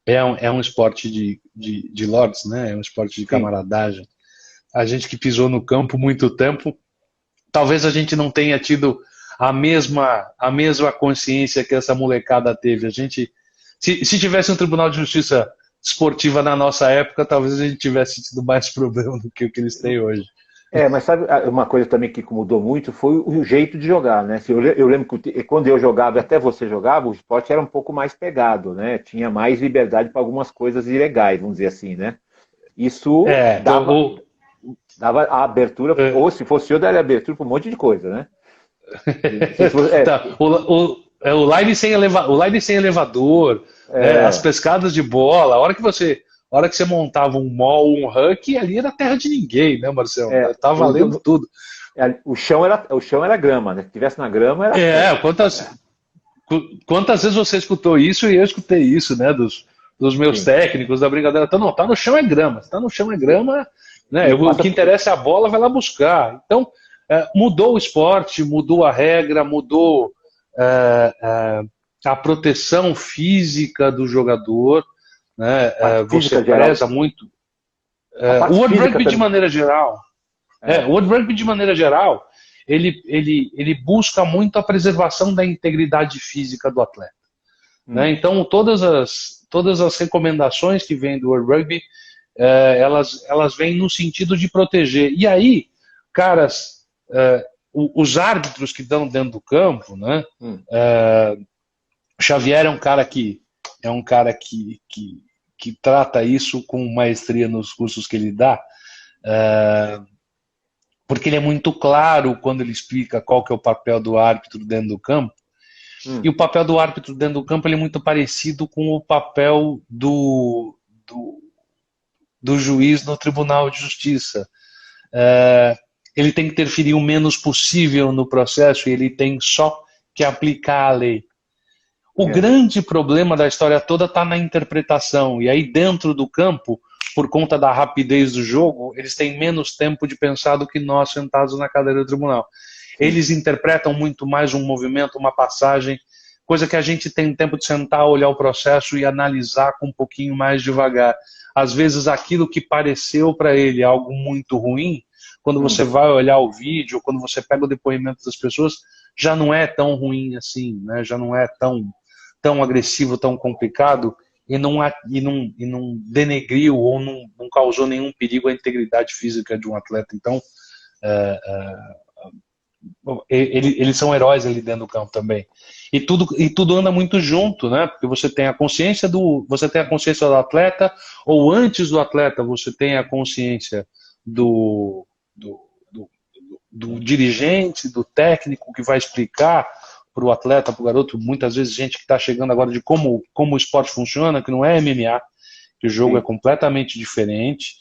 é um esporte de lords, né? É um esporte de camaradagem. A gente que pisou no campo muito tempo, talvez a gente não tenha tido a mesma consciência que essa molecada teve. A gente, se tivesse um Tribunal de Justiça esportiva na nossa época, talvez a gente tivesse tido mais problema do que o que eles têm hoje. Mas sabe, uma coisa também que mudou muito foi o jeito de jogar, né? Eu lembro que quando eu jogava, até você jogava, o esporte era um pouco mais pegado, né? Tinha mais liberdade para algumas coisas ilegais, vamos dizer assim, né? Isso dava a abertura, ou se fosse eu, daria abertura para um monte de coisa, né? O line sem elevador, as pescadas de bola, a hora que você montava um mall, um huck, ali era terra de ninguém, né, Marcelo? Tá valendo tudo. O chão era grama, né? Se tivesse na grama, era. Quantas vezes você escutou isso e eu escutei isso, né? Dos meus técnicos da brincadeira. Então, não, tá no chão é grama. Se tá no chão é grama, né? O que interessa é a bola, vai lá buscar. Então, mudou o esporte, mudou a regra, mudou a proteção física do jogador, né? Você preza muito. O World Rugby de maneira geral, o World Rugby de maneira geral, ele busca muito a preservação da integridade física do atleta. Né? Então, todas as recomendações que vêm do World Rugby, elas vêm no sentido de proteger. E aí, caras, os árbitros que estão dentro do campo, né? Xavier é um cara que trata isso com maestria nos cursos que ele dá, porque ele é muito claro quando ele explica qual que é o papel do árbitro dentro do campo. E o papel do árbitro dentro do campo ele é muito parecido com o papel do juiz no Tribunal de Justiça. Ele tem que interferir o menos possível no processo e ele tem só que aplicar a lei. O grande problema da história toda está na interpretação. E aí dentro do campo, por conta da rapidez do jogo, eles têm menos tempo de pensar do que nós sentados na cadeira do tribunal. Eles interpretam muito mais um movimento, uma passagem, coisa que a gente tem tempo de sentar, olhar o processo e analisar com um pouquinho mais devagar. Às vezes aquilo que pareceu para ele algo muito ruim, quando você vai olhar o vídeo, quando você pega o depoimento das pessoas, já não é tão ruim assim, né? Já não é tão agressivo, tão complicado, e não denegriu ou não causou nenhum perigo à integridade física de um atleta. Então, eles são heróis ali dentro do campo também. E tudo anda muito junto, né? Porque você tem a consciência do atleta, ou antes do atleta você tem a consciência do dirigente, do técnico que vai explicar para o atleta, para o garoto, muitas vezes gente que está chegando agora de como o esporte funciona, que não é MMA, que o jogo é completamente diferente,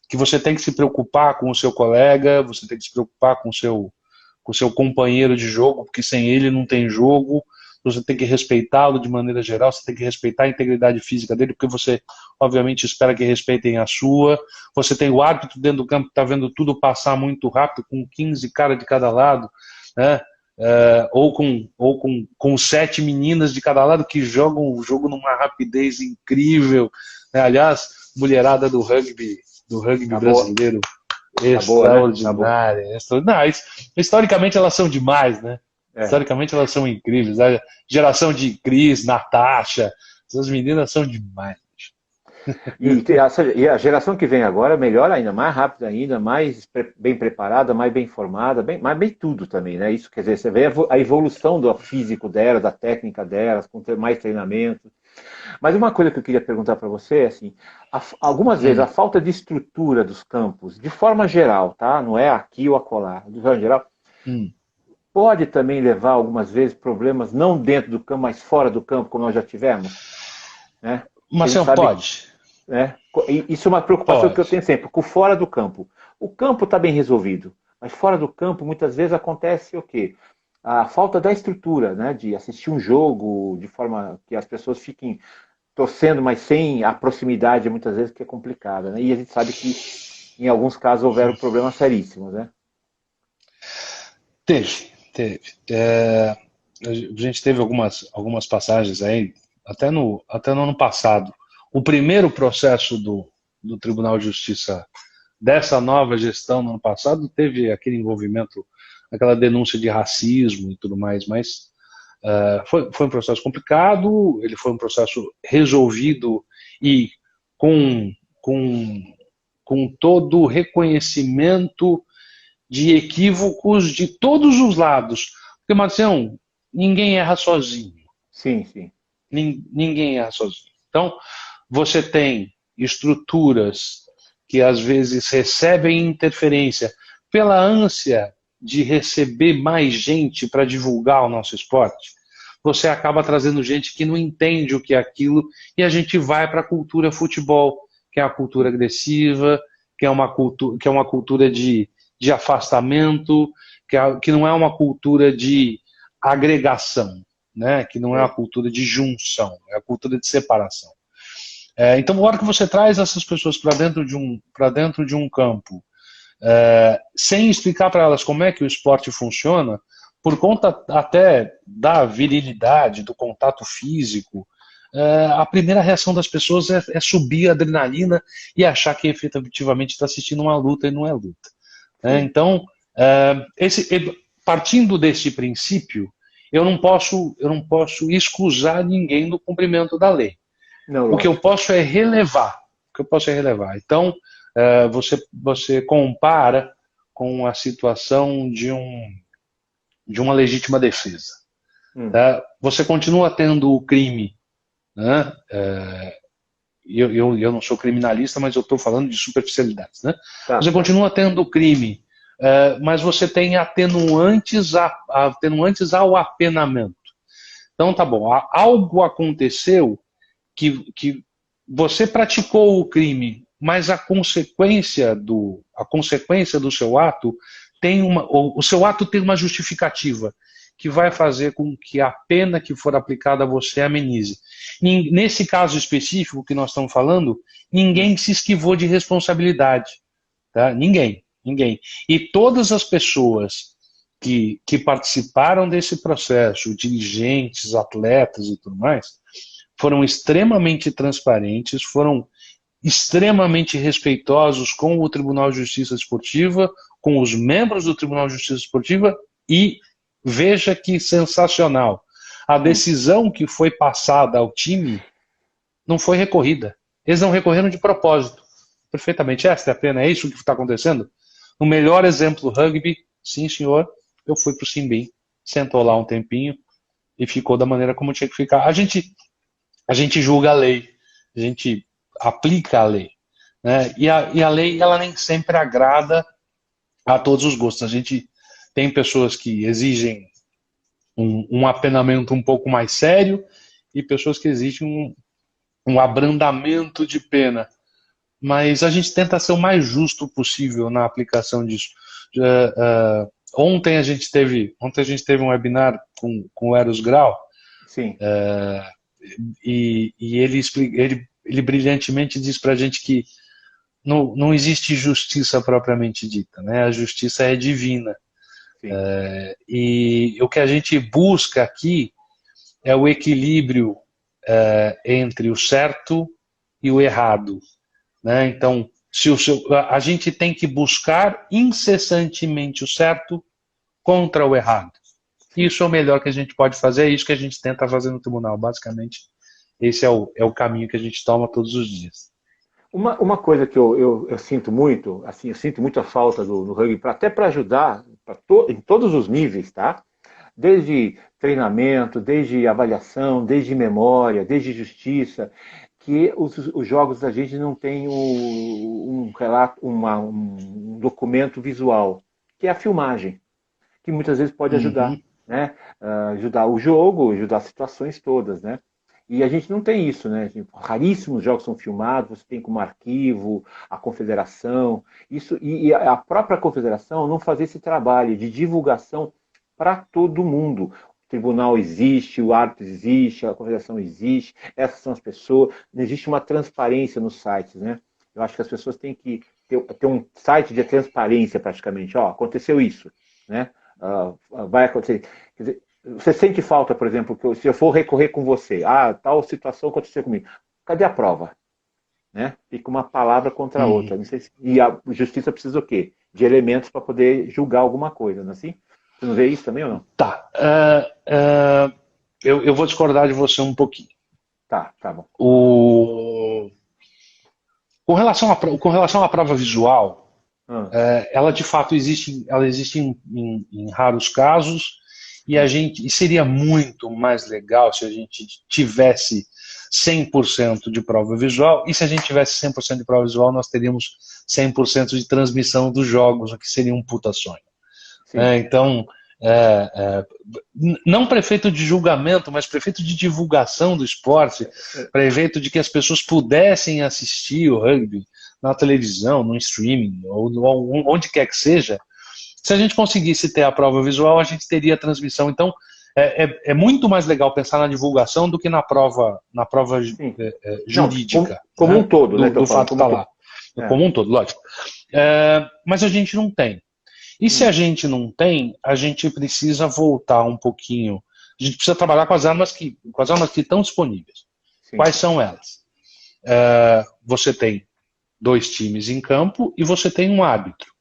que você tem que se preocupar com o seu colega, você tem que se preocupar com o seu companheiro de jogo, porque sem ele não tem jogo, você tem que respeitá-lo de maneira geral, você tem que respeitar a integridade física dele, porque você, obviamente, espera que respeitem a sua. Você tem o árbitro dentro do campo que está vendo tudo passar muito rápido, com 15 caras de cada lado, né? Ou com 7 meninas de cada lado que jogam o jogo numa rapidez incrível, né? Aliás, mulherada do rugby brasileiro, extraordinária. Historicamente elas são demais, né? Historicamente elas são incríveis. A geração de Cris, Natasha, essas meninas são demais. E a geração que vem agora, melhor ainda, mais rápida ainda, mais bem preparada, mais bem formada, mais bem tudo também, né? Isso, quer dizer, você vê a evolução do físico delas, da técnica delas, com mais treinamento. Mas uma coisa que eu queria perguntar para você é assim, algumas vezes a falta de estrutura dos campos, de forma geral, tá? Não é aqui ou acolá, de forma geral, pode também levar algumas vezes problemas não dentro do campo, mas fora do campo, como nós já tivemos, né? Marcelo, pode. Né? Isso é uma preocupação que eu tenho sempre, com fora do campo. O campo está bem resolvido, mas fora do campo muitas vezes acontece o quê? A falta da estrutura, né? De assistir um jogo de forma que as pessoas fiquem torcendo, mas sem a proximidade, muitas vezes, que é complicada, né? E a gente sabe que em alguns casos houveram problemas seríssimos, né? Teve. A gente teve algumas passagens aí, até no ano passado. O primeiro processo do Tribunal de Justiça dessa nova gestão no ano passado teve aquele envolvimento, aquela denúncia de racismo e tudo mais, mas foi um processo complicado, ele foi um processo resolvido e com todo o reconhecimento de equívocos de todos os lados. Porque, Marcião, ninguém erra sozinho. Sim. Ninguém erra sozinho. Então, você tem estruturas que às vezes recebem interferência pela ânsia de receber mais gente para divulgar o nosso esporte. Você acaba trazendo gente que não entende o que é aquilo e a gente vai para a cultura futebol, que é a cultura agressiva, que é uma cultura de afastamento, que não é uma cultura de agregação, né? Que não é uma cultura de junção, é a cultura de separação. Então, na hora que você traz essas pessoas para dentro de um campo, sem explicar para elas como é que o esporte funciona, por conta até da virilidade, do contato físico, a primeira reação das pessoas é subir a adrenalina e achar que efetivamente está assistindo uma luta e não é luta. Então, partindo desse princípio, eu não posso excusar ninguém do cumprimento da lei. Não, o que eu posso é relevar. Então, você compara com a situação de uma legítima defesa. Você continua tendo o crime, né? Eu não sou criminalista, mas eu estou falando de superficialidades, né? Você continua tendo o crime, mas você tem atenuantes ao apenamento. Então tá bom, algo aconteceu que você praticou o crime, mas a consequência do seu ato o seu ato tem uma justificativa que vai fazer com que a pena que for aplicada a você amenize. Nesse caso específico que nós estamos falando, ninguém se esquivou de responsabilidade. Tá? Ninguém. E todas as pessoas que participaram desse processo, dirigentes, atletas e tudo mais, foram extremamente transparentes, foram extremamente respeitosos com o Tribunal de Justiça Esportiva, com os membros do Tribunal de Justiça Esportiva, e veja que sensacional. A decisão que foi passada ao time não foi recorrida. Eles não recorreram de propósito. Perfeitamente. Esta é a pena, é isso que está acontecendo? No melhor exemplo do rugby, sim senhor, eu fui para o Simbim, sentou lá um tempinho e ficou da maneira como tinha que ficar. A gente julga a lei, a gente aplica a lei, né? E a lei, ela nem sempre agrada a todos os gostos. A gente tem pessoas que exigem um apenamento um pouco mais sério e pessoas que exigem um abrandamento de pena. Mas a gente tenta ser o mais justo possível na aplicação disso. Ontem a gente teve um webinar com o Eros Grau. Sim. E ele brilhantemente diz para a gente que não existe justiça propriamente dita, né? A justiça é divina. E o que a gente busca aqui é o equilíbrio entre o certo e o errado, né? Então, a gente tem que buscar incessantemente o certo contra o errado. Isso é o melhor que a gente pode fazer, é isso que a gente tenta fazer no tribunal. Basicamente, esse é o caminho que a gente toma todos os dias. Uma coisa que eu sinto muito, assim, eu sinto muito a falta no rugby, até para ajudar em todos os níveis, tá? Desde treinamento, desde avaliação, desde memória, desde justiça, que os jogos da gente não tem um documento visual, que é a filmagem, que muitas vezes pode ajudar, né? Ajudar o jogo, ajudar as situações todas, né? E a gente não tem isso, né? Raríssimos jogos são filmados, você tem como arquivo, a confederação, e a própria confederação não fazer esse trabalho de divulgação para todo mundo. O tribunal existe, o árbitro existe, a confederação existe, essas são as pessoas, não existe uma transparência nos sites, né? Eu acho que as pessoas têm que ter um site de transparência praticamente. Ó, aconteceu isso, né? Vai acontecer. Quer dizer, você sente falta, por exemplo, que se eu for recorrer com você, tal situação aconteceu comigo, cadê a prova? Né? Fica uma palavra contra a outra. Não sei e a justiça precisa o quê? De elementos para poder julgar alguma coisa, não é assim? Você não vê isso também ou não? Tá. Eu vou discordar de você um pouquinho. Tá bom. Com relação à prova visual, ela de fato existe em raros casos, e seria muito mais legal se a gente tivesse 100% de prova visual, e se a gente tivesse 100% de prova visual, nós teríamos 100% de transmissão dos jogos, o que seria um puta sonho. Então, não prefeito de julgamento, mas prefeito de divulgação do esporte, prefeito de que as pessoas pudessem assistir o rugby na televisão, no streaming, ou onde quer que seja. Se a gente conseguisse ter a prova visual, a gente teria a transmissão. Então, é muito mais legal pensar na divulgação do que na prova jurídica. Não, como um todo, né? Do fato de estar lá. como um todo, lógico. Mas a gente não tem. E se a gente não tem, a gente precisa voltar um pouquinho. A gente precisa trabalhar com as armas que estão disponíveis. Sim. Quais são elas? Você tem 2 times em campo e você tem um árbitro.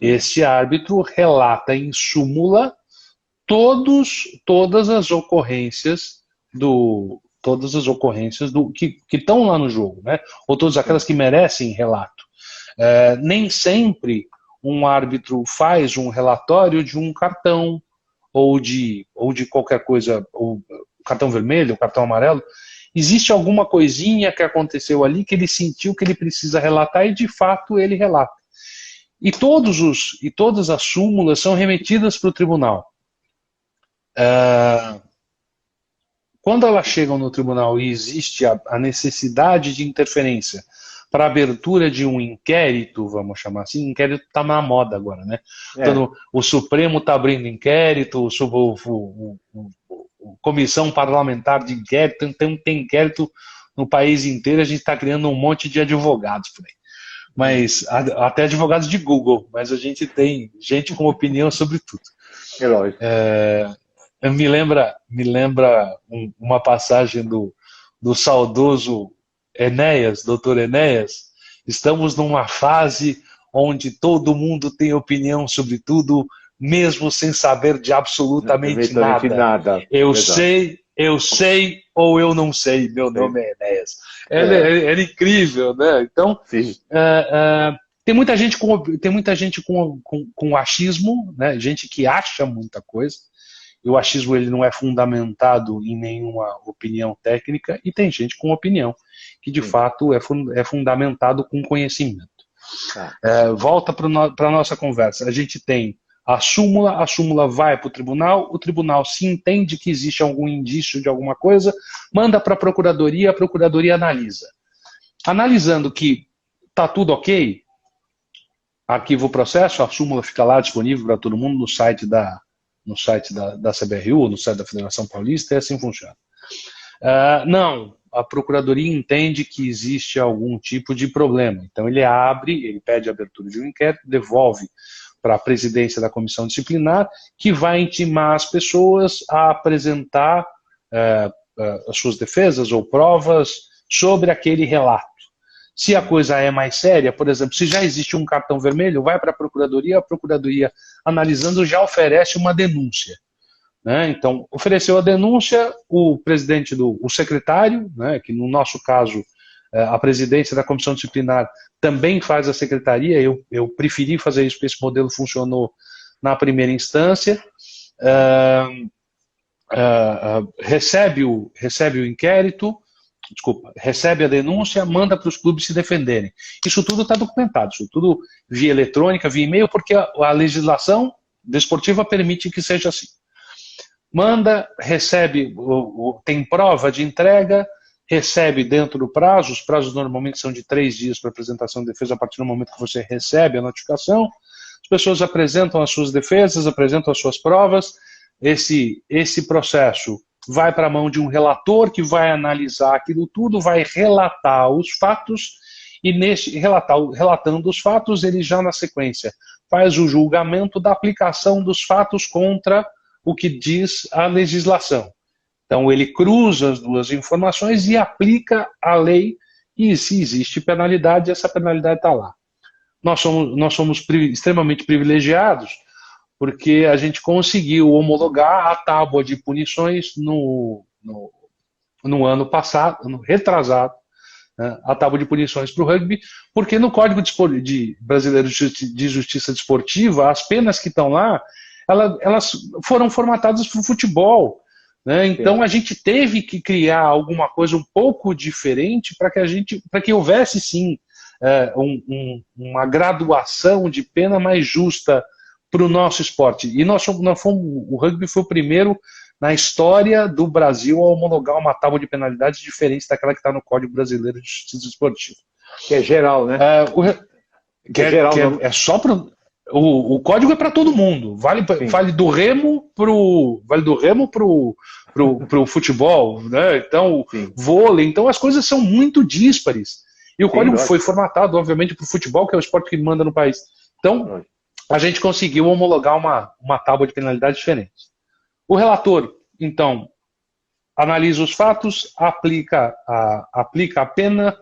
Esse árbitro relata em súmula todas as ocorrências que estão lá no jogo, né? Ou todas aquelas que merecem relato. Nem sempre um árbitro faz um relatório de um cartão ou de qualquer coisa, ou cartão vermelho, cartão amarelo. Existe alguma coisinha que aconteceu ali que ele sentiu que ele precisa relatar e de fato ele relata. E todas as súmulas são remetidas para o tribunal. Quando elas chegam no tribunal e existe a necessidade de interferência para a abertura de um inquérito, vamos chamar assim, inquérito está na moda agora, né? Então, o Supremo está abrindo inquérito, a Comissão Parlamentar de Inquérito, tem inquérito no país inteiro, a gente está criando um monte de advogados por aí. Mas, até advogados de Google, mas a gente tem gente com opinião sobre tudo. É lógico. Me lembra uma passagem do saudoso Enéas, doutor Enéas. Estamos numa fase onde todo mundo tem opinião sobre tudo, mesmo sem saber de absolutamente nada. Eu sei ou eu não sei, meu nome é Enéas. Era incrível, né? Então, tem muita gente com achismo, né? Gente que acha muita coisa. E o achismo ele não é fundamentado em nenhuma opinião técnica, e tem gente com opinião que de fato é fundamentado com conhecimento. Volta para a nossa conversa. A gente tem a súmula vai para o tribunal se entende que existe algum indício de alguma coisa, manda para a procuradoria analisa. Analisando que está tudo ok, arquiva o processo, a súmula fica lá disponível para todo mundo no site da CBRU, no site da Federação Paulista, e assim funciona. Não, a Procuradoria entende que existe algum tipo de problema. Então ele pede a abertura de um inquérito, devolve para a presidência da comissão disciplinar, que vai intimar as pessoas a apresentar as suas defesas ou provas sobre aquele relato. Se a coisa é mais séria, por exemplo, se já existe um cartão vermelho, vai para a Procuradoria, analisando, já oferece uma denúncia. Né? Então, ofereceu a denúncia, o secretário, né, que no nosso caso, a presidência da comissão disciplinar também faz a secretaria, eu preferi fazer isso porque esse modelo funcionou na primeira instância, recebe o inquérito, recebe a denúncia, manda para os clubes se defenderem. Isso tudo está documentado, isso tudo via eletrônica, via e-mail, porque a legislação desportiva permite que seja assim. Manda, recebe, tem prova de entrega, recebe dentro do prazo, os prazos normalmente são de 3 dias para apresentação de defesa a partir do momento que você recebe a notificação, as pessoas apresentam as suas defesas, apresentam as suas provas, esse processo vai para a mão de um relator que vai analisar aquilo tudo, vai relatar os fatos, e relatando os fatos, ele já na sequência faz o julgamento da aplicação dos fatos contra o que diz a legislação. Então ele cruza as duas informações e aplica a lei, e se existe penalidade, essa penalidade está lá. Nós somos extremamente privilegiados, porque a gente conseguiu homologar a tábua de punições no ano passado, no retrasado, né, a tábua de punições para o rugby, porque no Código Brasileiro de Justiça Desportiva, as penas que estão lá, elas foram formatadas para o futebol. Né? Então a gente teve que criar alguma coisa um pouco diferente para que houvesse sim uma graduação de pena mais justa para o nosso esporte. E o rugby foi o primeiro na história do Brasil a homologar uma tábua de penalidades diferente daquela que está no Código Brasileiro de Justiça Desportiva. Que é geral, né? É só para o código é para todo mundo. Vale do remo pro futebol, né? Então vôlei. Então as coisas são muito díspares. E o Sim, código lógico. foi formatado, obviamente, para o futebol, que é o esporte que manda no país. Então, Lógico. a gente conseguiu homologar uma tábua de penalidade diferente. O relator, então, analisa os fatos, aplica a pena,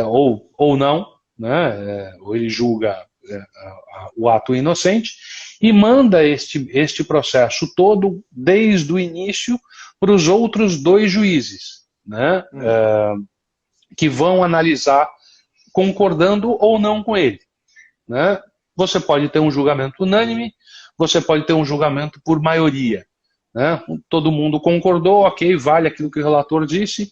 ou não, né, ou ele julga o ato inocente, e manda este processo todo, desde o início, para os outros 2 juízes, né, que vão analisar concordando ou não com ele. Né? Você pode ter um julgamento unânime, você pode ter um julgamento por maioria. Né? Todo mundo concordou, ok, vale aquilo que o relator disse.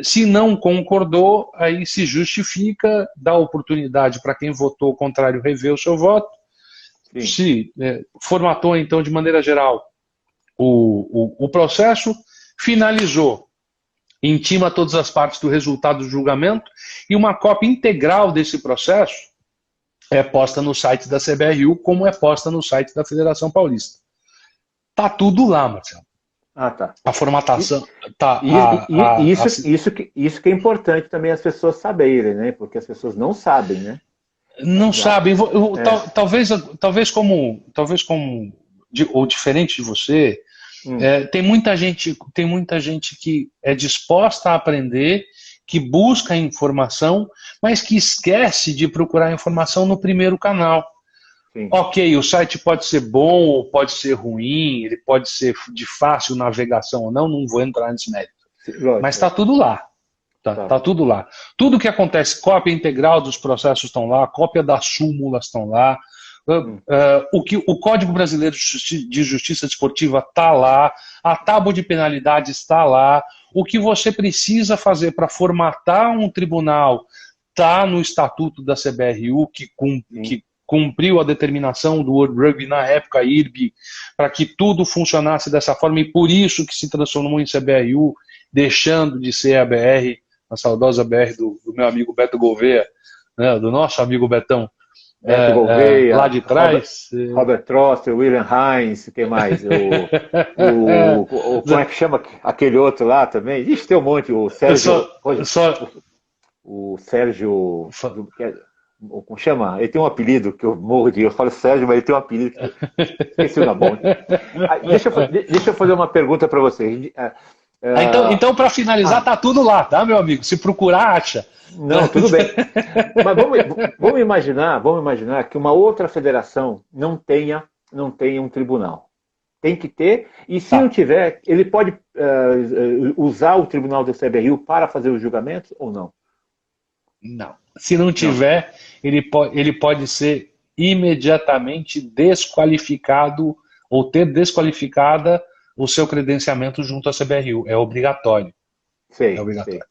Se não concordou, aí se justifica, dá oportunidade para quem votou contrário rever o seu voto. Sim. Se formatou, então, de maneira geral, o processo, finalizou, intima todas as partes do resultado do julgamento e uma cópia integral desse processo é posta no site da CBRU, como é posta no site da Federação Paulista. Tá tudo lá, Marcelo. Ah, tá. A formatação tá. Isso que é importante também as pessoas saberem, né? Porque as pessoas não sabem, né? Não sabem. Talvez como ou diferente de você, tem muita gente que é disposta a aprender, que busca informação, mas que esquece de procurar informação no primeiro canal. Sim. Ok, o site pode ser bom ou pode ser ruim, ele pode ser de fácil navegação ou não vou entrar nesse mérito. Lógico. Mas está tudo lá. Tá tudo lá. Tudo que acontece, cópia integral dos processos estão lá, cópia das súmulas estão lá, o Código Brasileiro de Justiça Desportiva está lá, a tábua de penalidade está lá, o que você precisa fazer para formatar um tribunal está no Estatuto da CBRU, que cumpriu a determinação do World Rugby na época IRB, para que tudo funcionasse dessa forma, e por isso que se transformou em CBRU, deixando de ser a BR, a saudosa BR do meu amigo Beto Gouveia, né, do nosso amigo Betão, Beto Gouveia, lá de trás. Robert Troster, William Hines, quem mais? Como é que chama aquele outro lá também? Ixi, tem um monte, o Sérgio. O Sérgio. Como chama? Ele tem um apelido que eu morro de. Eu falo Sérgio, mas ele tem um apelido que esqueci o nome. Deixa eu fazer uma pergunta para vocês. Então para finalizar, tá tudo lá, tá, meu amigo? Se procurar, acha. Não, tudo bem. Mas vamos imaginar que uma outra federação não tenha um tribunal. Tem que ter, e se não tiver, ele pode usar o tribunal do CBRU para fazer os julgamentos ou não? Não. Se não tiver, ele pode ser imediatamente desqualificado ou ter desqualificada o seu credenciamento junto à CBRU. É obrigatório. É obrigatório. Sei.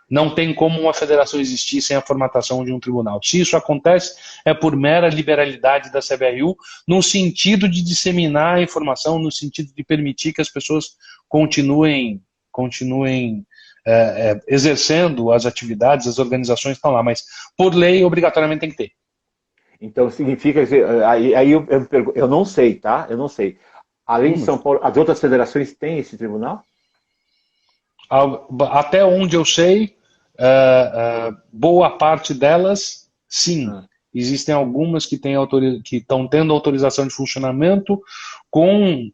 Não tem como uma federação existir sem a formatação de um tribunal. Se isso acontece, é por mera liberalidade da CBRU, no sentido de disseminar a informação, no sentido de permitir que as pessoas continuem exercendo as atividades, as organizações estão lá, mas por lei, obrigatoriamente tem que ter. Então significa que aí eu não sei, tá? Eu não sei. Além de São Paulo, as outras federações têm esse tribunal? Até onde eu sei, boa parte delas, sim. Existem algumas que estão tendo autorização de funcionamento com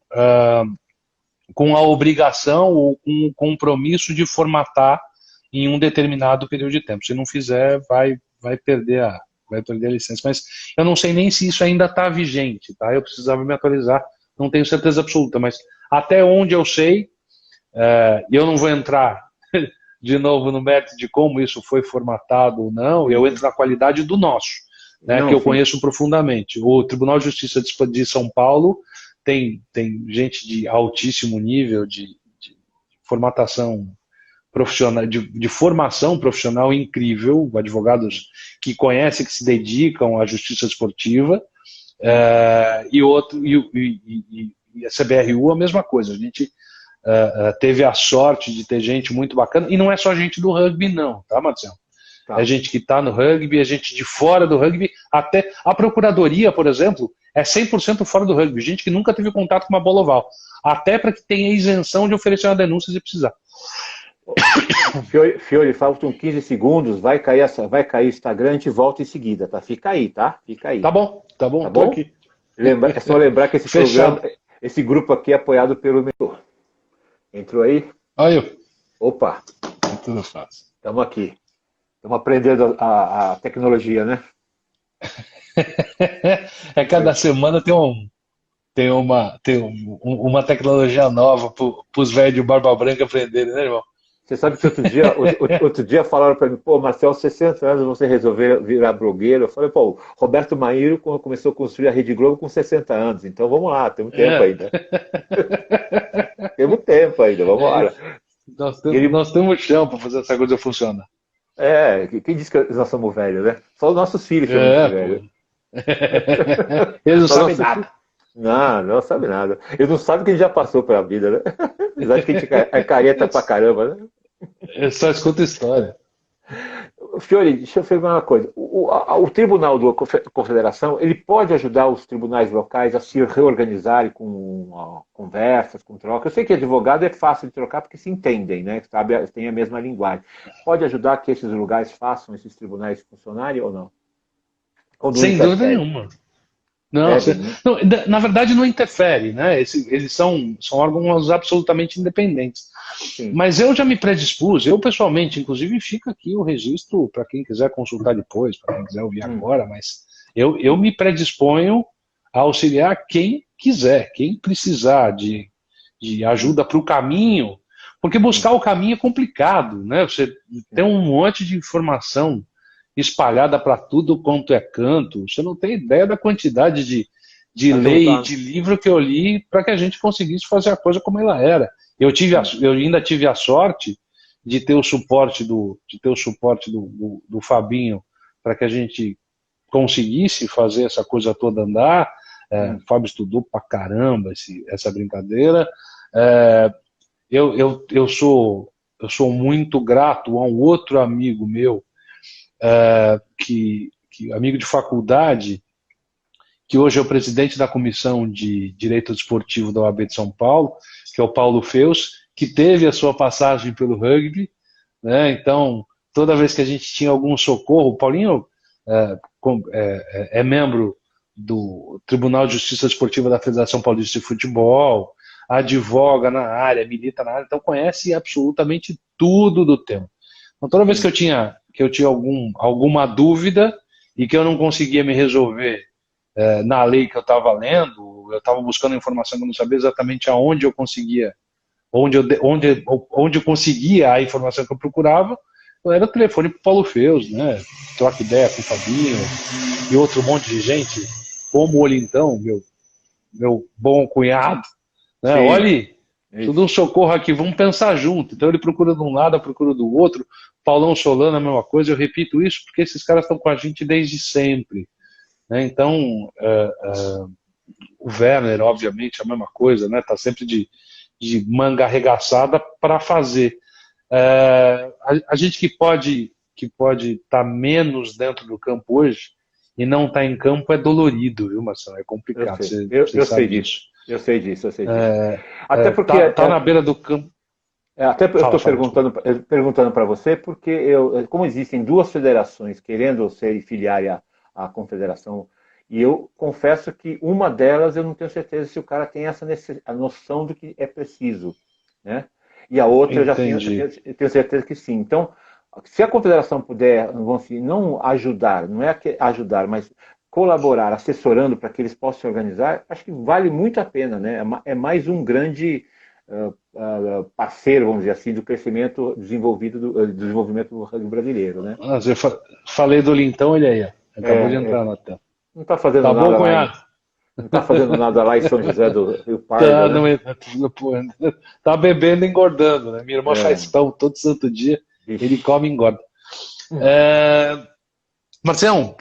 a obrigação ou com o compromisso de formatar em um determinado período de tempo. Se não fizer, vai perder a licença. Mas eu não sei nem se isso ainda está vigente, tá? Eu precisava me atualizar, não tenho certeza absoluta, mas até onde eu sei, e eu não vou entrar de novo no mérito de como isso foi formatado ou não, eu entro na qualidade do nosso, né, que eu conheço profundamente. O Tribunal de Justiça de São Paulo tem gente de altíssimo nível de formatação profissional, de formação profissional incrível, advogados que conhecem, que se dedicam à justiça esportiva, e a CBRU a mesma coisa. A gente teve a sorte de ter gente muito bacana, e não é só gente do rugby não, tá, Marcelo? Tá. É gente que está no rugby, é gente de fora do rugby, até a procuradoria, por exemplo, é 100% fora do rugby, gente que nunca teve contato com uma bola oval, até para que tenha isenção de oferecer uma denúncia se precisar. Fiore, faltam 15 segundos, vai cair o Instagram, a gente volta em seguida, tá? Fica aí, tá? Fica aí. Tá bom, Tá tô bom? aqui. É só lembrar que esse Fechado. programa, esse grupo aqui é apoiado pelo mentor. Entrou aí? Olha eu. Opa, Tudo fácil. estamos aqui. Estamos aprendendo a tecnologia, né? Cada semana tem uma tecnologia nova para os velhos de barba branca aprenderem, né, irmão? Você sabe que outro dia falaram para mim, pô, Marcel, 60 anos você resolveu virar blogueiro. Eu falei, pô, Roberto Maíro começou a construir a Rede Globo com 60 anos, então vamos lá, temos tempo ainda. Temos tempo ainda, vamos lá. Nós temos chão para fazer essa coisa funcionar. Quem disse que nós somos velhos, né? Só os nossos filhos chamam de velho. Eles não sabem sabem nada. Não sabe nada. Eles não sabem que a gente já passou pela vida, né? Eles acham que a gente é careta pra caramba, né? Eu só escuto história. Fiore, deixa eu perguntar uma coisa. O Tribunal da Confederação, ele pode ajudar os tribunais locais a se reorganizarem com conversas, com trocas? Eu sei que advogado é fácil de trocar porque se entendem, né? Sabe, tem a mesma linguagem. Pode ajudar que esses lugares façam esses tribunais funcionarem ou não? Ou não Sem interfere? dúvida nenhuma. Não, na verdade não interfere, né? Eles são órgãos absolutamente independentes. Sim. Mas eu já me predispus, eu pessoalmente, inclusive fica aqui o registro para quem quiser consultar depois, para quem quiser ouvir agora, mas eu me predisponho a auxiliar quem quiser, quem precisar de ajuda para o caminho, porque buscar o caminho é complicado, né? Você tem um monte de informação espalhada para tudo quanto é canto. Você não tem ideia da quantidade de lei e de livro que eu li para que a gente conseguisse fazer a coisa como ela era. Eu ainda tive a sorte de ter o suporte do Fabinho para que a gente conseguisse fazer essa coisa toda andar. O Fábio estudou pra caramba essa brincadeira. Eu sou muito grato a um outro amigo meu, amigo de faculdade, que hoje é o presidente da Comissão de Direito Desportivo da OAB de São Paulo, que é o Paulo Feus, que teve a sua passagem pelo rugby, né? Então, toda vez que a gente tinha algum socorro, o Paulinho é membro do Tribunal de Justiça Desportiva da Federação Paulista de Futebol, advoga na área, milita na área, então conhece absolutamente tudo do tema. Então, toda vez que eu tinha alguma dúvida e que eu não conseguia me resolver na lei que eu estava lendo, eu estava buscando informação que eu não sabia exatamente aonde eu conseguia, onde eu conseguia a informação que eu procurava, eu era o telefone para o Paulo Feus, né? Troca ideia com o Fabinho e outro monte de gente, como o Olintão, meu bom cunhado, né? Sim. Olha, tudo um socorro aqui, vamos pensar junto. Então ele procura de um lado, eu procuro do outro. Paulão Solano, a mesma coisa. Eu repito isso porque esses caras estão com a gente desde sempre, né? Então o Werner, obviamente, a mesma coisa, né? Tá sempre de manga arregaçada para fazer. A gente que pode estar menos dentro do campo hoje e não estar em campo é dolorido, viu, Marcelo? É complicado. Eu sei disso. Eu sei disso. Até porque tá na beira do campo. Até eu estou perguntando para você, porque como existem duas federações querendo se filiar à confederação, e eu confesso que uma delas eu não tenho certeza se o cara tem a noção do que é preciso, né? E a outra eu já tenho certeza que sim. Então, se a confederação puder, não ajudar, não é ajudar, mas colaborar, assessorando para que eles possam se organizar, acho que vale muito a pena, né? É mais um grande parceiro, vamos dizer assim, do crescimento do desenvolvimento do rugby brasileiro, né? Eu falei do Lintão, olha aí, acabou de entrar na tela. Não está fazendo nada bom, lá. Não está fazendo nada lá em São José do Rio Pardo, né? Tá bebendo e engordando, né? Minha irmã faz pão todo santo dia, ele come e engorda. Marcelo,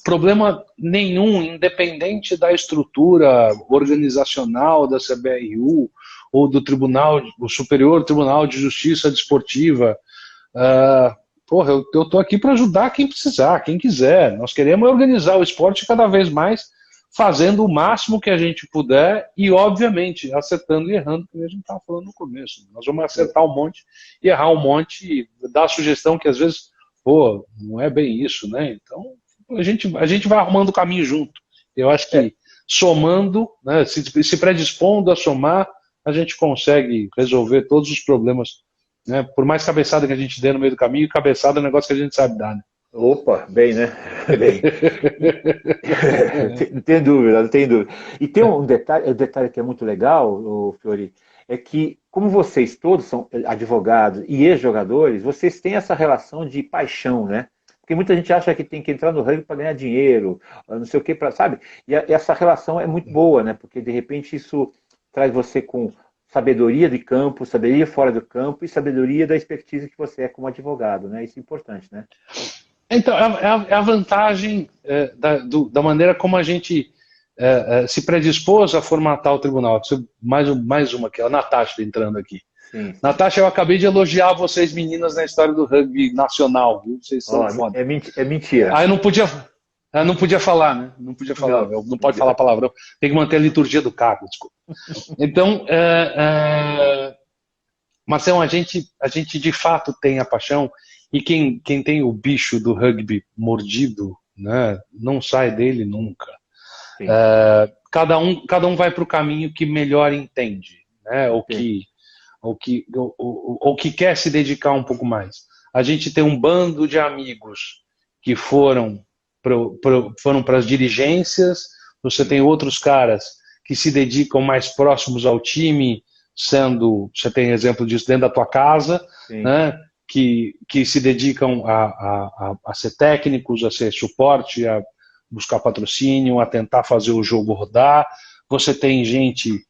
problema nenhum, independente da estrutura organizacional da CBRU ou do Superior Tribunal de Justiça Desportiva. Eu tô aqui para ajudar quem precisar, quem quiser. Nós queremos organizar o esporte cada vez mais fazendo o máximo que a gente puder e, obviamente, acertando e errando, como a gente estava falando no começo. Nós vamos acertar um monte e errar um monte e dar a sugestão que, às vezes, pô, não é bem isso, né? Então, a gente vai arrumando o caminho junto. Eu acho que somando, né, se predispondo a somar, a gente consegue resolver todos os problemas, né? Por mais cabeçada que a gente dê no meio do caminho, cabeçada é um negócio que a gente sabe dar, né? Opa, bem, né? Bem. Não tem dúvida, não tem dúvida. E tem um detalhe que é muito legal, Fiori, é que, como vocês todos são advogados e ex-jogadores, vocês têm essa relação de paixão, né? Porque muita gente acha que tem que entrar no rugby para ganhar dinheiro, não sei o que, sabe? E essa relação é muito boa, né? Porque, de repente, isso traz você com sabedoria de campo, sabedoria fora do campo e sabedoria da expertise que você é como advogado, né? Isso é importante, né? Então, é a vantagem da maneira como a gente se predispôs a formatar o tribunal. Mais uma aqui, a Natasha entrando aqui. Sim. Natasha, eu acabei de elogiar vocês meninas na história do rugby nacional, viu? Vocês são foda. É mentira. Ah, eu não podia falar, né? Não podia falar, não pode falar palavrão. Tem que manter a liturgia do cargo, desculpa. Então, Marcelo, a gente de fato tem a paixão e quem tem o bicho do rugby mordido, né, não sai dele nunca. Cada um vai para o caminho que melhor entende, né, ou que quer se dedicar um pouco mais. A gente tem um bando de amigos que foram para as dirigências, você tem outros caras que se dedicam mais próximos ao time, você tem exemplo disso dentro da tua casa, né, que se dedicam a ser técnicos, a ser suporte, a buscar patrocínio, a tentar fazer o jogo rodar. Você tem gente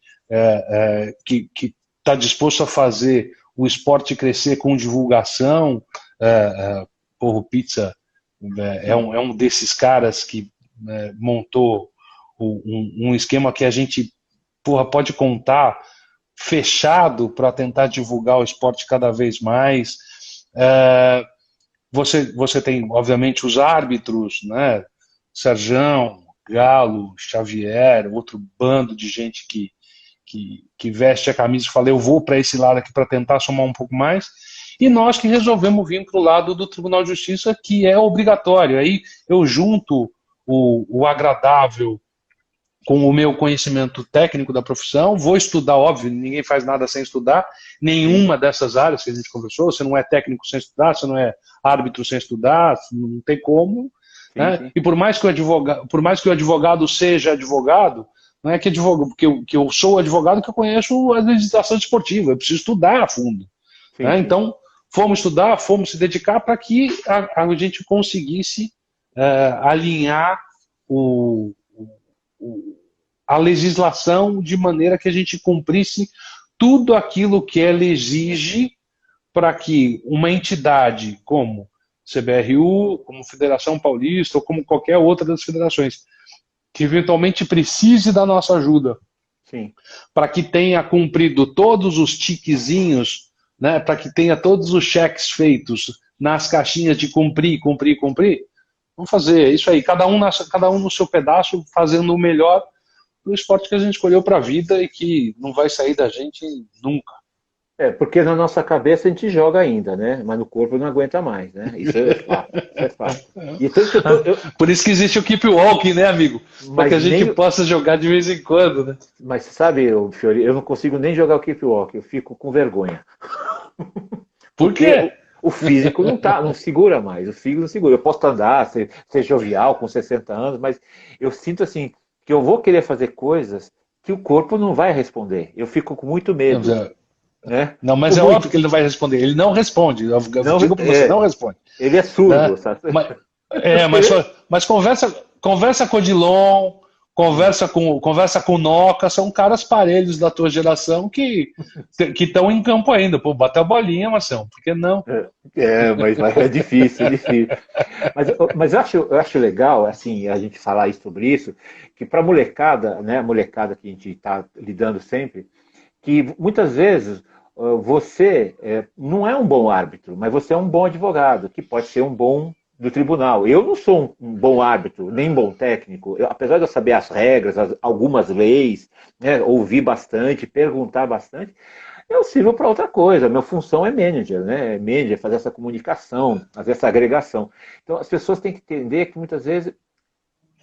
que está disposto a fazer o esporte crescer com divulgação. Porro Pizza é um desses caras que montou um esquema que a gente pode contar fechado para tentar divulgar o esporte cada vez mais. Você tem, obviamente, os árbitros, né? Serjão, Galo, Xavier, outro bando de gente que veste a camisa e fala, eu vou para esse lado aqui para tentar somar um pouco mais. E nós que resolvemos vir para o lado do Tribunal de Justiça, que é obrigatório. Aí eu junto o agradável com o meu conhecimento técnico da profissão, vou estudar, óbvio, ninguém faz nada sem estudar, nenhuma dessas áreas que a gente conversou, você não é técnico sem estudar, você não é árbitro sem estudar, não tem como. Sim, né? Sim. E por mais que o advogado seja advogado, não é que eu sou advogado que eu conheço a legislação esportiva, eu preciso estudar a fundo. Sim, né? Sim. Então, fomos estudar, fomos se dedicar para que a gente conseguisse alinhar a legislação de maneira que a gente cumprisse tudo aquilo que ela exige para que uma entidade como CBRU, como Federação Paulista ou como qualquer outra das federações que eventualmente precise da nossa ajuda, para que tenha cumprido todos os tiquezinhos, né, para que tenha todos os cheques feitos nas caixinhas de cumprir, vamos fazer isso aí, cada um no seu pedaço, fazendo o melhor do esporte que a gente escolheu para a vida e que não vai sair da gente nunca. Porque na nossa cabeça a gente joga ainda, né? Mas no corpo não aguenta mais, né? Isso é fato. Por isso que existe o Keep Walking, né, amigo? Para que a gente possa jogar de vez em quando, né? Mas sabe, Fiori, eu não consigo nem jogar o Keep Walking, eu fico com vergonha. Por quê? O físico não segura mais, o físico não segura. Eu posso andar, ser jovial com 60 anos, mas eu sinto assim que eu vou querer fazer coisas que o corpo não vai responder. Eu fico com muito medo. Né? Não, mas é óbvio que ele não vai responder. Ele não responde. Eu digo para você, não responde. Ele é surdo, sabe? Mas conversa com o Odilon, conversa com o Noca, são caras parelhos da tua geração que estão em campo ainda. Pô, bate a bolinha, Marcelo, por que não? Mas é difícil, é difícil. Mas eu acho legal, assim, a gente falar sobre isso, que para a molecada, né, a molecada que a gente está lidando sempre, que muitas vezes você não é um bom árbitro, mas você é um bom advogado, que pode ser um bom do tribunal. Eu não sou um bom árbitro, nem um bom técnico. Apesar de eu saber as regras, algumas leis, né, ouvir bastante, perguntar bastante, eu sirvo para outra coisa. Minha função é manager, né? Manager, fazer essa comunicação, fazer essa agregação. Então as pessoas têm que entender que muitas vezes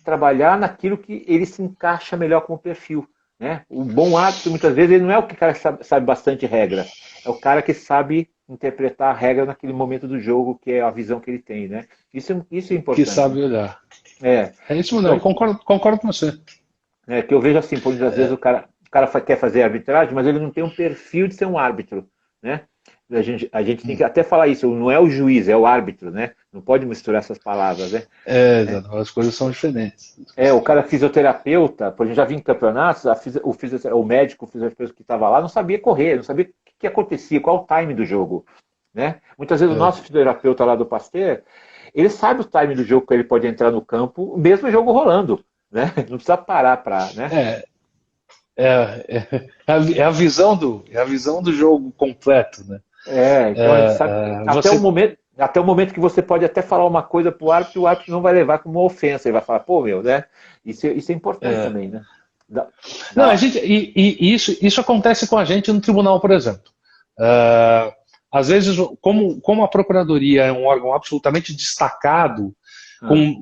trabalhar naquilo que ele se encaixa melhor com o perfil. Né? O bom árbitro, muitas vezes, ele não é o que cara sabe bastante regra, é o cara que sabe interpretar a regra naquele momento do jogo, que é a visão que ele tem. Né? Isso é importante. Que sabe olhar. É, É isso mesmo, eu concordo com você. Que eu vejo assim, por muitas vezes o cara quer fazer arbitragem, mas ele não tem um perfil de ser um árbitro. Né? A gente tem que até falar isso, não é o juiz, é o árbitro, né? Não pode misturar essas palavras, né? As coisas são diferentes. O cara fisioterapeuta, por exemplo, já vi em campeonatos, o médico, o fisioterapeuta que estava lá não sabia correr, não sabia o que acontecia, qual o time do jogo. Né? Muitas vezes o nosso fisioterapeuta lá do Pasteur, ele sabe o time do jogo que ele pode entrar no campo, mesmo o jogo rolando. Né? Não precisa parar para... Né? É a visão do jogo completo, né? Então a gente sabe, até o momento que você pode até falar uma coisa pro árbitro, o árbitro não vai levar como uma ofensa, ele vai falar, pô, meu, né? Isso é importante também, né? Não, isso acontece com a gente no tribunal, por exemplo. Às vezes, como a Procuradoria é um órgão absolutamente destacado,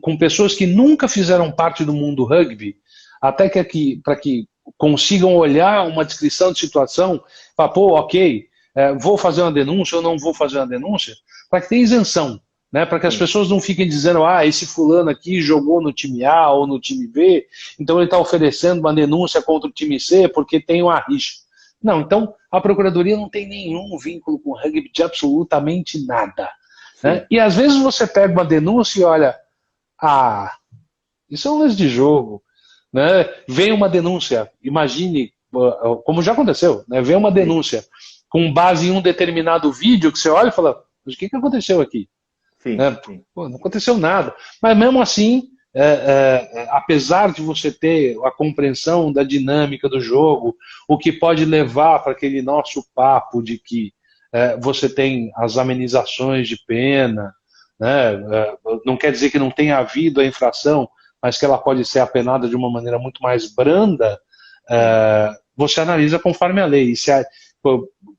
com pessoas que nunca fizeram parte do mundo rugby, até que para que consigam olhar uma descrição de situação, falar, pô, ok, vou fazer uma denúncia ou não vou fazer uma denúncia, para que tenha isenção, né? Para que as pessoas não fiquem dizendo, esse fulano aqui jogou no time A ou no time B, então ele está oferecendo uma denúncia contra o time C porque tem uma rixa. Não, então a Procuradoria não tem nenhum vínculo com o rugby de absolutamente nada. Né? E às vezes você pega uma denúncia e olha, isso é um lance de jogo. Né? Vem uma denúncia, imagine, como já aconteceu, né? Vem uma denúncia com base em um determinado vídeo que você olha e fala, mas o que aconteceu aqui? Sim, né? Pô, não aconteceu nada. Mas mesmo assim, apesar de você ter a compreensão da dinâmica do jogo, o que pode levar para aquele nosso papo de que você tem as amenizações de pena, né? Não quer dizer que não tenha havido a infração, mas que ela pode ser apenada de uma maneira muito mais branda, você analisa conforme a lei.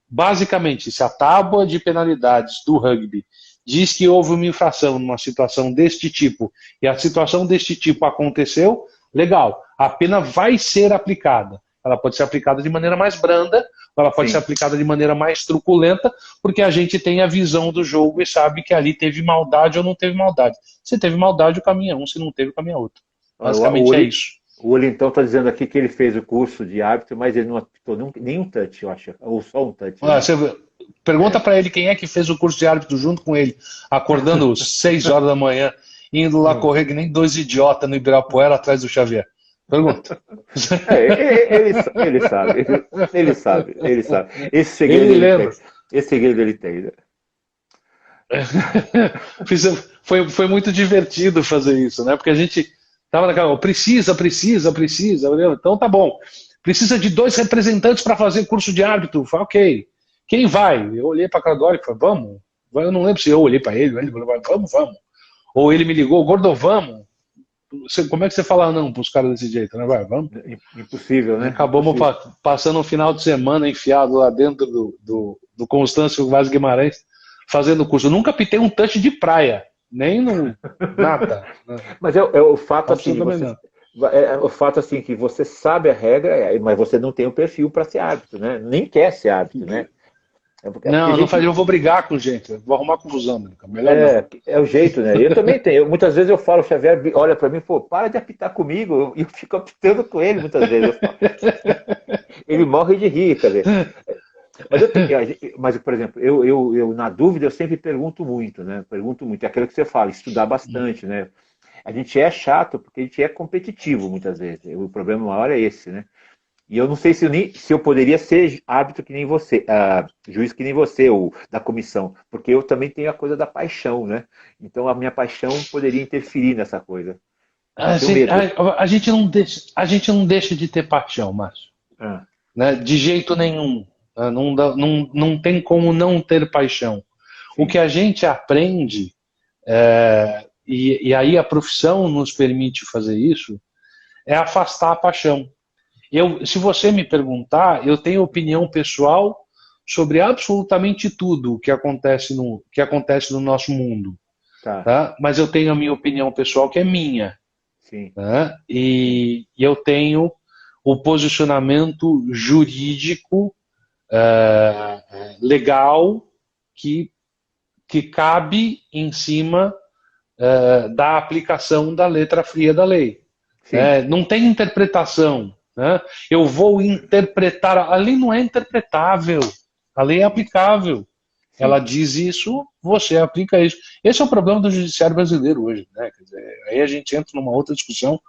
Basicamente, se a tábua de penalidades do rugby diz que houve uma infração numa situação deste tipo, e a situação deste tipo aconteceu, legal, a pena vai ser aplicada. Ela pode ser aplicada de maneira mais branda, ou ela pode ser aplicada de maneira mais truculenta, porque a gente tem a visão do jogo e sabe que ali teve maldade ou não teve maldade. Se teve maldade, o caminho é um, se não teve, o caminho é outro. Basicamente é isso. O Olintão está dizendo aqui que ele fez o curso de árbitro, mas ele não apitou nenhum touch, eu acho. Ou só um touch. Né? Você pergunta para ele quem é que fez o curso de árbitro junto com ele, acordando às 6 horas da manhã, indo lá correr que nem dois idiotas no Ibirapuera atrás do Xavier. Pergunta. Ele sabe. Esse segredo ele tem. Né? Foi muito divertido fazer isso, né? Porque a gente tava naquela, precisa. Então tá bom. Precisa de 2 representantes para fazer curso de árbitro. Falei, ok. Quem vai? Eu olhei para a cara do Oliver e falei, vamos. Eu não lembro se eu olhei para ele falou, vamos. Ou ele me ligou, Gordo, vamos. Como é que você fala não para os caras desse jeito, né? Vamos. Impossível, né? Acabamos passando um final de semana enfiado lá dentro do Constâncio Vaz Guimarães, fazendo curso. Eu nunca pitei um touch de praia, nem no nada. Mas é o fato assim, o fato assim que você sabe a regra, mas você não tem o perfil para ser árbitro, né? Nem quer ser árbitro, né? Eu vou brigar com gente, vou arrumar confusão. Melhor é o jeito, né? Eu também tenho. Muitas vezes eu falo, o Xavier olha para mim e fala, para de apitar comigo, e eu fico apitando com ele muitas vezes. Ele morre de rir, quer dizer. Mas, por exemplo, eu na dúvida eu sempre pergunto muito, né? É aquilo que você fala, estudar bastante, né? A gente é chato porque a gente é competitivo muitas vezes. O problema maior é esse, né? E eu não sei se eu poderia ser árbitro que nem você, juiz que nem você, ou da comissão, porque eu também tenho a coisa da paixão, né? Então a minha paixão poderia interferir nessa coisa. A gente não deixa de ter paixão, Márcio. Né? De jeito nenhum. Não tem como não ter paixão. Sim. O que a gente aprende E aí a profissão nos permite fazer isso, é afastar a paixão. Se você me perguntar, eu tenho opinião pessoal sobre absolutamente tudo que acontece no nosso mundo. Tá? Mas eu tenho a minha opinião pessoal que é minha. Sim. Tá? E eu tenho o posicionamento jurídico legal que cabe em cima da aplicação da letra fria da lei. Não tem interpretação. Né? Eu vou interpretar. A lei não é interpretável. A lei é aplicável. Sim. Ela diz isso, você aplica isso. Esse é o problema do judiciário brasileiro hoje. Né? Quer dizer, aí a gente entra numa outra discussão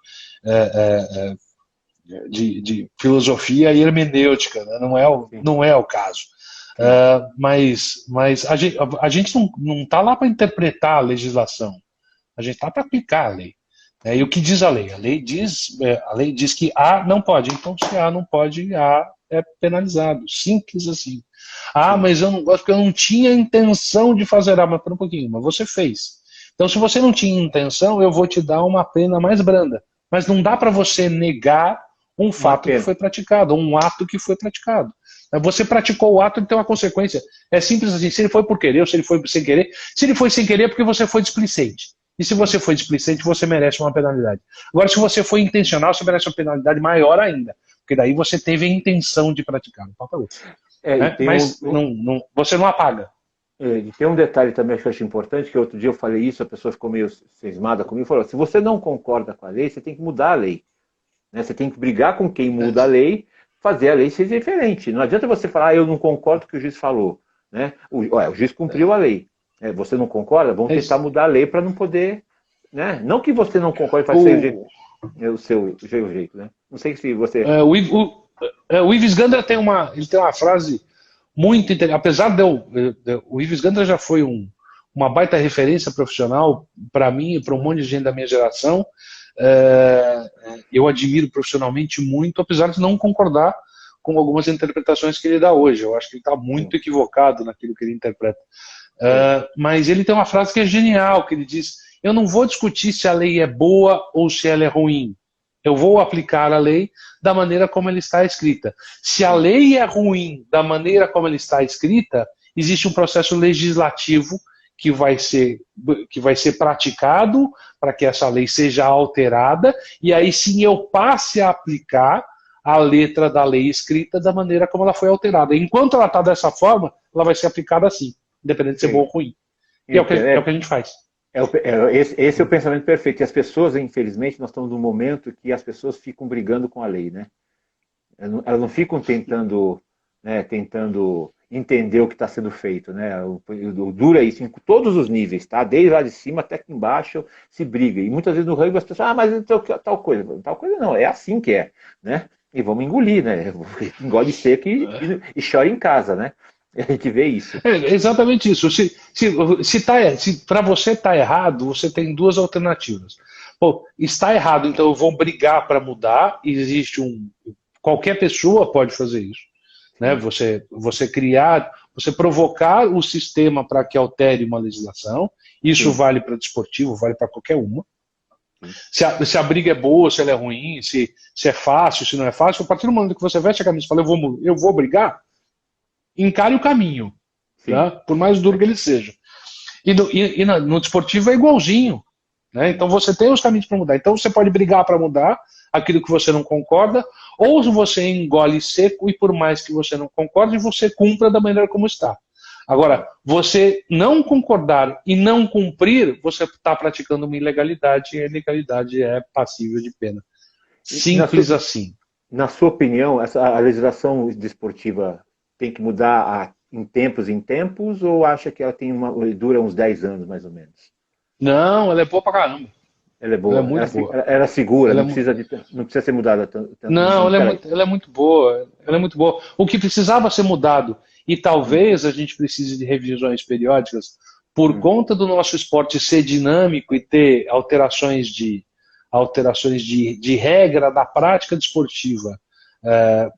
de filosofia e hermenêutica. Né? Não é o caso. Mas a gente não está lá para interpretar a legislação. A gente está para aplicar a lei. E o que diz a lei? A lei diz que A não pode. Então, se A não pode, A é penalizado. Simples assim. Mas eu não gosto porque eu não tinha intenção de fazer A. Mas por um pouquinho, mas você fez. Então, se você não tinha intenção, eu vou te dar uma pena mais branda. Mas não dá para você negar um fato que foi praticado, um ato que foi praticado. Você praticou o ato, ele tem uma consequência. É simples assim. Se ele foi por querer ou se ele foi sem querer. Se ele foi sem querer é porque você foi displicente. E se você foi displicente, você merece uma penalidade. Agora, se você foi intencional, você merece uma penalidade maior ainda. Porque daí você teve a intenção de praticar. Mas você não apaga. E tem um detalhe também que eu acho importante, que outro dia eu falei isso, a pessoa ficou meio cismada comigo, falou, se você não concorda com a lei, você tem que mudar a lei. Né? Você tem que brigar com quem muda a lei, fazer a lei ser diferente. Não adianta você falar, eu não concordo com o que o juiz falou. Né? O juiz cumpriu a lei. Você não concorda? Vamos tentar mudar a lei para não poder... Né? Não que você não concorde, faz o seu jeito. Né? Não sei se você... O Ives Gandra tem uma frase muito interessante. Apesar o Ives Gandra já foi uma baita referência profissional para mim e para um monte de gente da minha geração. Eu admiro profissionalmente muito, apesar de não concordar com algumas interpretações que ele dá hoje. Eu acho que ele está muito equivocado naquilo que ele interpreta. Mas ele tem uma frase que é genial, que ele diz, eu não vou discutir se a lei é boa ou se ela é ruim. Eu vou aplicar a lei da maneira como ela está escrita. Se a lei é ruim da maneira como ela está escrita, existe um processo legislativo que vai ser praticado para que essa lei seja alterada, e aí sim eu passe a aplicar a letra da lei escrita da maneira como ela foi alterada. Enquanto ela está dessa forma, ela vai ser aplicada assim, independente de ser bom ou ruim. E é o que a gente faz. Esse é o pensamento perfeito. E as pessoas, infelizmente, nós estamos num momento que as pessoas ficam brigando com a lei, né? Elas não ficam tentando entender o que está sendo feito, né? O duro é isso, em todos os níveis, tá? Desde lá de cima até aqui embaixo se briga. E muitas vezes no rugby as pessoas, mas tal coisa não, é assim que é, né? E vamos engolir, né? Engole seco e chora em casa, né? A gente vê isso. Exatamente isso. Se para você está errado, você tem duas alternativas. Está errado, então eu vou brigar para mudar. Existe qualquer pessoa pode fazer isso. Né? Você provocar o sistema para que altere uma legislação. Isso vale para desportivo, vale para qualquer uma. Se a briga é boa, se ela é ruim, se é fácil, se não é fácil, a partir do momento que você veste a camisa e fala, eu vou brigar, encare o caminho, tá? Por mais duro que ele seja. E no desportivo é igualzinho. Né? Então você tem os caminhos para mudar. Então você pode brigar para mudar aquilo que você não concorda, ou você engole seco e por mais que você não concorde, você cumpra da maneira como está. Agora, você não concordar e não cumprir, você está praticando uma ilegalidade e a ilegalidade é passível de pena. Simples assim. Na sua opinião, a legislação desportiva tem que mudar em tempos ou acha que ela dura uns 10 anos, mais ou menos? Não, ela é boa pra caramba. Ela é boa. Ela é muito boa. Ela é segura, não precisa ser mudada tanto. Não, ela é muito boa. Ela é muito boa. O que precisava ser mudado, e talvez a gente precise de revisões periódicas, por conta do nosso esporte ser dinâmico e ter alterações de regra da prática desportiva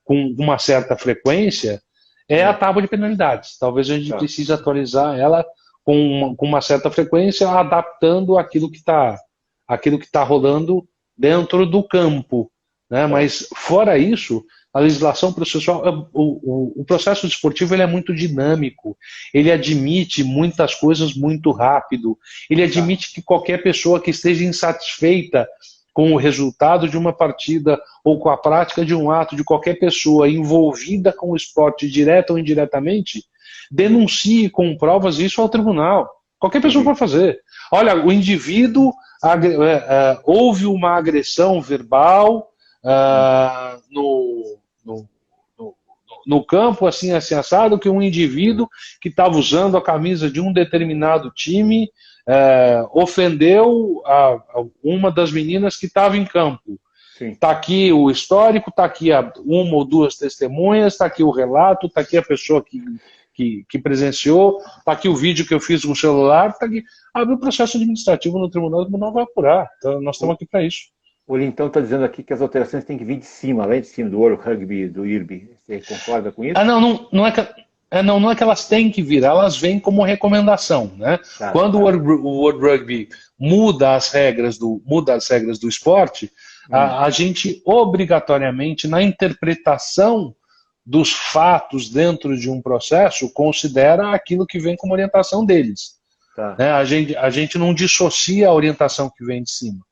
com uma certa frequência, é a tábua de penalidades. Talvez a gente precise atualizar ela com uma certa frequência, adaptando aquilo que está rolando dentro do campo, né? Mas, fora isso, a legislação processual, o processo desportivo ele é muito dinâmico, ele admite muitas coisas muito rápido, ele admite que qualquer pessoa que esteja insatisfeita com o resultado de uma partida ou com a prática de um ato de qualquer pessoa envolvida com o esporte, direta ou indiretamente, denuncie com provas isso ao tribunal. Qualquer pessoa pode fazer. Olha, o indivíduo houve uma agressão verbal no campo, assim assado, que um indivíduo que estava usando a camisa de um determinado time ofendeu uma das meninas que estava em campo. Está aqui o histórico, está aqui uma ou duas testemunhas, está aqui o relato, está aqui a pessoa que presenciou, está aqui o vídeo que eu fiz com o celular, está aqui. Abre o processo administrativo no tribunal, o tribunal vai apurar. Então, nós estamos aqui para isso. O Lintão está dizendo aqui que as alterações têm que vir de cima, lá de cima, do World Rugby, do IRB. Você concorda com isso? Não é que elas têm que vir, elas vêm como recomendação, né? Quando o World Rugby muda as regras do esporte, a gente obrigatoriamente, na interpretação dos fatos dentro de um processo, considera aquilo que vem como orientação deles. Né? A gente não dissocia a orientação que vem de cima.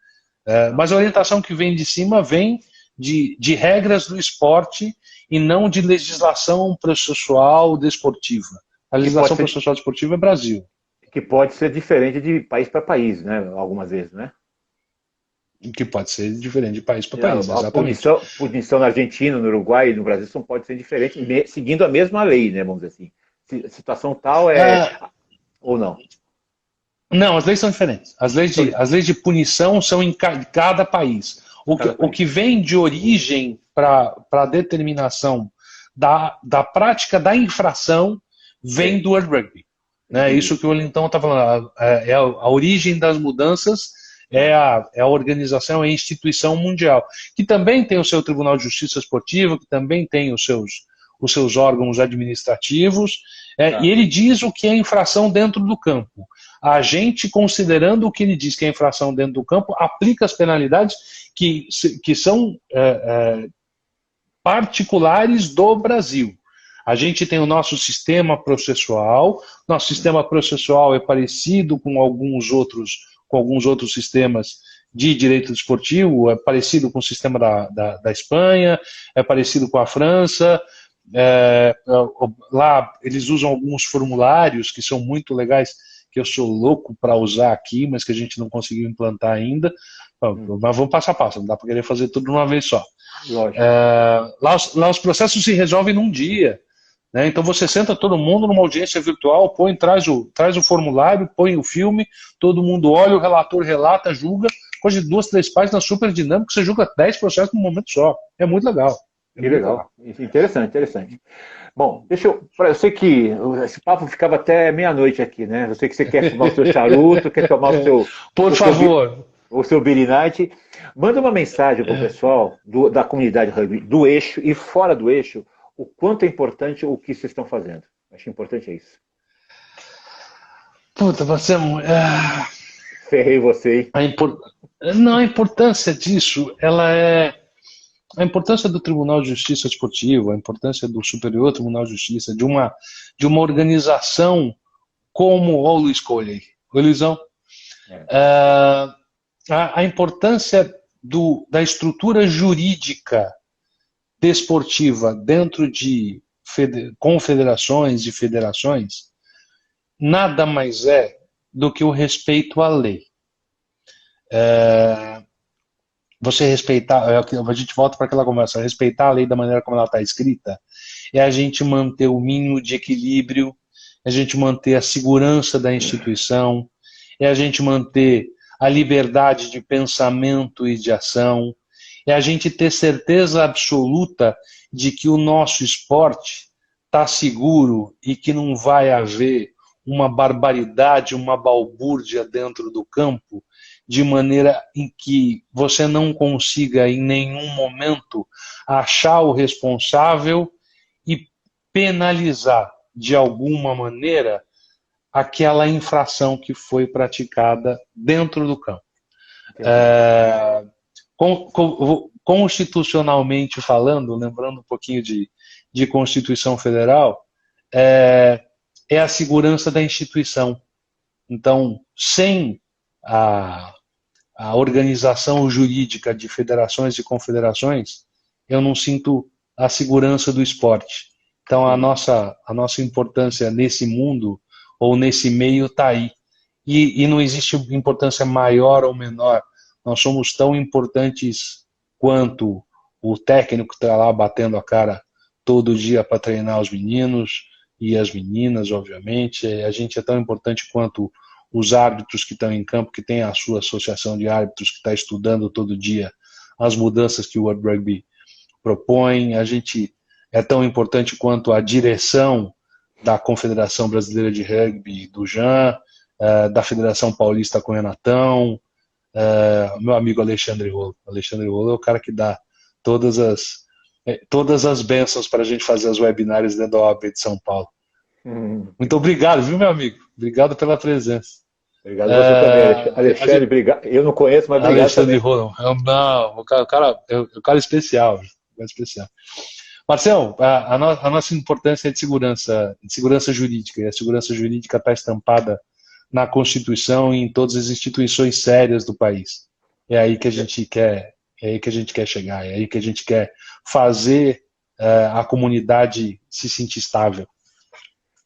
Mas a orientação que vem de cima vem de regras do esporte e não de legislação processual desportiva. A legislação processual desportiva é Brasil. Que pode ser diferente de país para país, né? Algumas vezes, né? Que pode ser diferente de país para país, exatamente. A punição na Argentina, no Uruguai e no Brasil pode ser diferente, seguindo a mesma lei, né? Vamos dizer assim. Situação tal ou não? Não, as leis são diferentes. As leis de punição são em cada país. O que vem de origem para a determinação da prática da infração vem do World Rugby. Né? Isso que o Lintão está falando. A origem das mudanças é a organização, é a instituição mundial, que também tem o seu Tribunal de Justiça Esportiva, que também tem os seus órgãos administrativos, e ele diz o que é infração dentro do campo. A gente, considerando o que ele diz que é infração dentro do campo, aplica as penalidades que são particulares do Brasil. A gente tem o nosso sistema processual é parecido com alguns outros sistemas de direito desportivo, é parecido com o sistema da Espanha, é parecido com a França. Lá eles usam alguns formulários que são muito legais, que eu sou louco para usar aqui, mas que a gente não conseguiu implantar ainda. Mas vamos passo a passo, não dá para querer fazer tudo de uma vez só. Lá os processos se resolvem num dia. Né? Então você senta todo mundo numa audiência virtual, traz o formulário, põe o filme, todo mundo olha, o relator relata, julga, coisa de 2, 3 páginas, super dinâmico, você julga 10 processos num momento só. É muito legal. Que legal. Interessante. Bom, eu sei que esse papo ficava até meia-noite aqui, né? Eu sei que você quer fumar o seu charuto, quer tomar Por favor. O seu Billy Night. Manda uma mensagem para o pessoal da comunidade rugby, do eixo e fora do eixo, o quanto é importante o que vocês estão fazendo. Acho importante isso. Puta, você... Ferrei você, hein? Não, a importância disso, ela é... A importância do Tribunal de Justiça Esportiva, a importância do Superior Tribunal de Justiça, de uma organização como o Luiz Coley. O Luizão, a importância da estrutura jurídica desportiva dentro de confederações e federações nada mais é do que o respeito à lei. Você respeitar, a gente volta para aquela conversa, respeitar a lei da maneira como ela está escrita, é a gente manter o mínimo de equilíbrio, é a gente manter a segurança da instituição, é a gente manter a liberdade de pensamento e de ação, é a gente ter certeza absoluta de que o nosso esporte está seguro e que não vai haver uma barbaridade, uma balbúrdia dentro do campo, de maneira em que você não consiga em nenhum momento achar o responsável e penalizar de alguma maneira aquela infração que foi praticada dentro do campo. Constitucionalmente falando, lembrando um pouquinho de Constituição Federal, é a segurança da instituição. Então, sem a organização jurídica de federações e confederações, eu não sinto a segurança do esporte. Então, a nossa importância nesse mundo ou nesse meio está aí. E não existe importância maior ou menor. Nós somos tão importantes quanto o técnico que está lá batendo a cara todo dia para treinar os meninos e as meninas, obviamente. A gente é tão importante quanto os árbitros que estão em campo, que tem a sua associação de árbitros que está estudando todo dia as mudanças que o World Rugby propõe. A gente é tão importante quanto a direção da Confederação Brasileira de Rugby, do Jean, da Federação Paulista com o Renatão, meu amigo Alexandre Rolo. Alexandre Rolo é o cara que dá todas as bênçãos para a gente fazer as webinários dentro da OAB de São Paulo. Muito obrigado, viu, meu amigo? Obrigado pela presença. Obrigado você também, Alexandre. Obrigado. Eu não conheço, mas obrigado Alexandre também. Rolo. O cara especial. Marcelo, a nossa importância é de segurança jurídica, e a segurança jurídica está estampada na Constituição e em todas as instituições sérias do país. É aí que a gente quer chegar, é aí que a gente quer fazer a comunidade se sentir estável.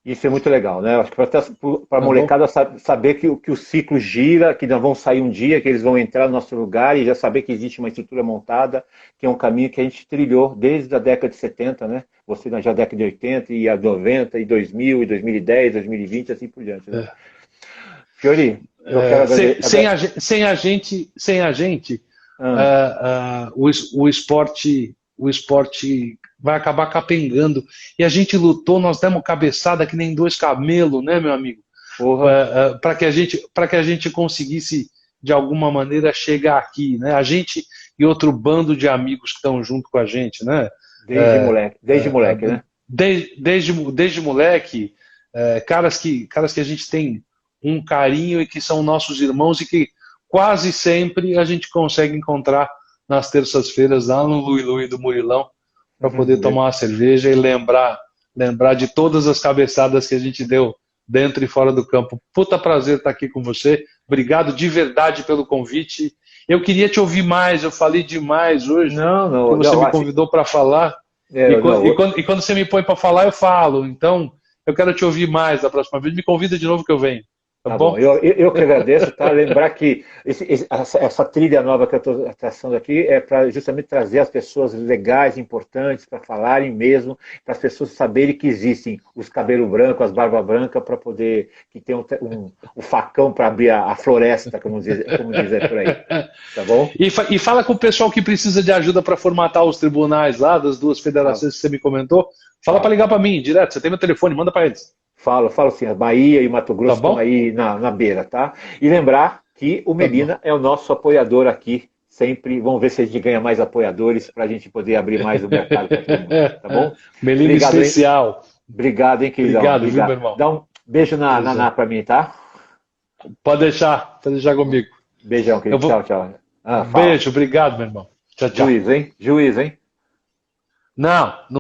Isso é muito legal, né? Acho que para a molecada saber que o ciclo gira, que nós vamos sair um dia, que eles vão entrar no nosso lugar e já saber que existe uma estrutura montada, que é um caminho que a gente trilhou desde a década de 70, né? Você já década de 80, e a 90, e 2000, e 2010, 2020, assim por diante, né? Fiori, eu quero agradecer. Sem a gente, o esporte vai acabar capengando. E a gente lutou, nós demos cabeçada que nem dois camelos, né, meu amigo? Para que a gente conseguisse, de alguma maneira, chegar aqui, né? A gente e outro bando de amigos que estão junto com a gente, né? Desde moleque, né? Desde moleque, caras que a gente tem um carinho e que são nossos irmãos e que quase sempre a gente consegue encontrar nas terças-feiras lá no Lui Lui do Murilão, para poder tomar uma cerveja e lembrar de todas as cabeçadas que a gente deu dentro e fora do campo. Puta prazer estar aqui com você. Obrigado de verdade pelo convite. Eu queria te ouvir mais, eu falei demais hoje. Não, você me convidou para falar. E quando você me põe para falar, eu falo. Então, eu quero te ouvir mais da próxima vez. Me convida de novo que eu venho. Tá bom? Eu que agradeço, tá? Lembrar que essa trilha nova que eu estou traçando aqui é para justamente trazer as pessoas legais, importantes, para falarem mesmo, para as pessoas saberem que existem os cabelos brancos, as barbas brancas, para poder que tem um facão para abrir a floresta, como dizer por aí. Tá bom? E fala com o pessoal que precisa de ajuda para formatar os tribunais lá, das duas federações que você me comentou. Fala para ligar para mim, direto. Você tem meu telefone, manda para eles. Falo sim, a Bahia e o Mato Grosso estão aí na beira, tá? E lembrar que o Melina é o nosso apoiador aqui, sempre. Vamos ver se a gente ganha mais apoiadores para a gente poder abrir mais o mercado para todo mundo, tá bom? Melina especial. Obrigado, hein, queridão? Obrigado, viu, meu irmão? Dá um beijo na Naná para mim, tá? Pode deixar comigo. Beijão, querido. Tchau. Beijo, obrigado, meu irmão. Tchau. Juiz, hein? Não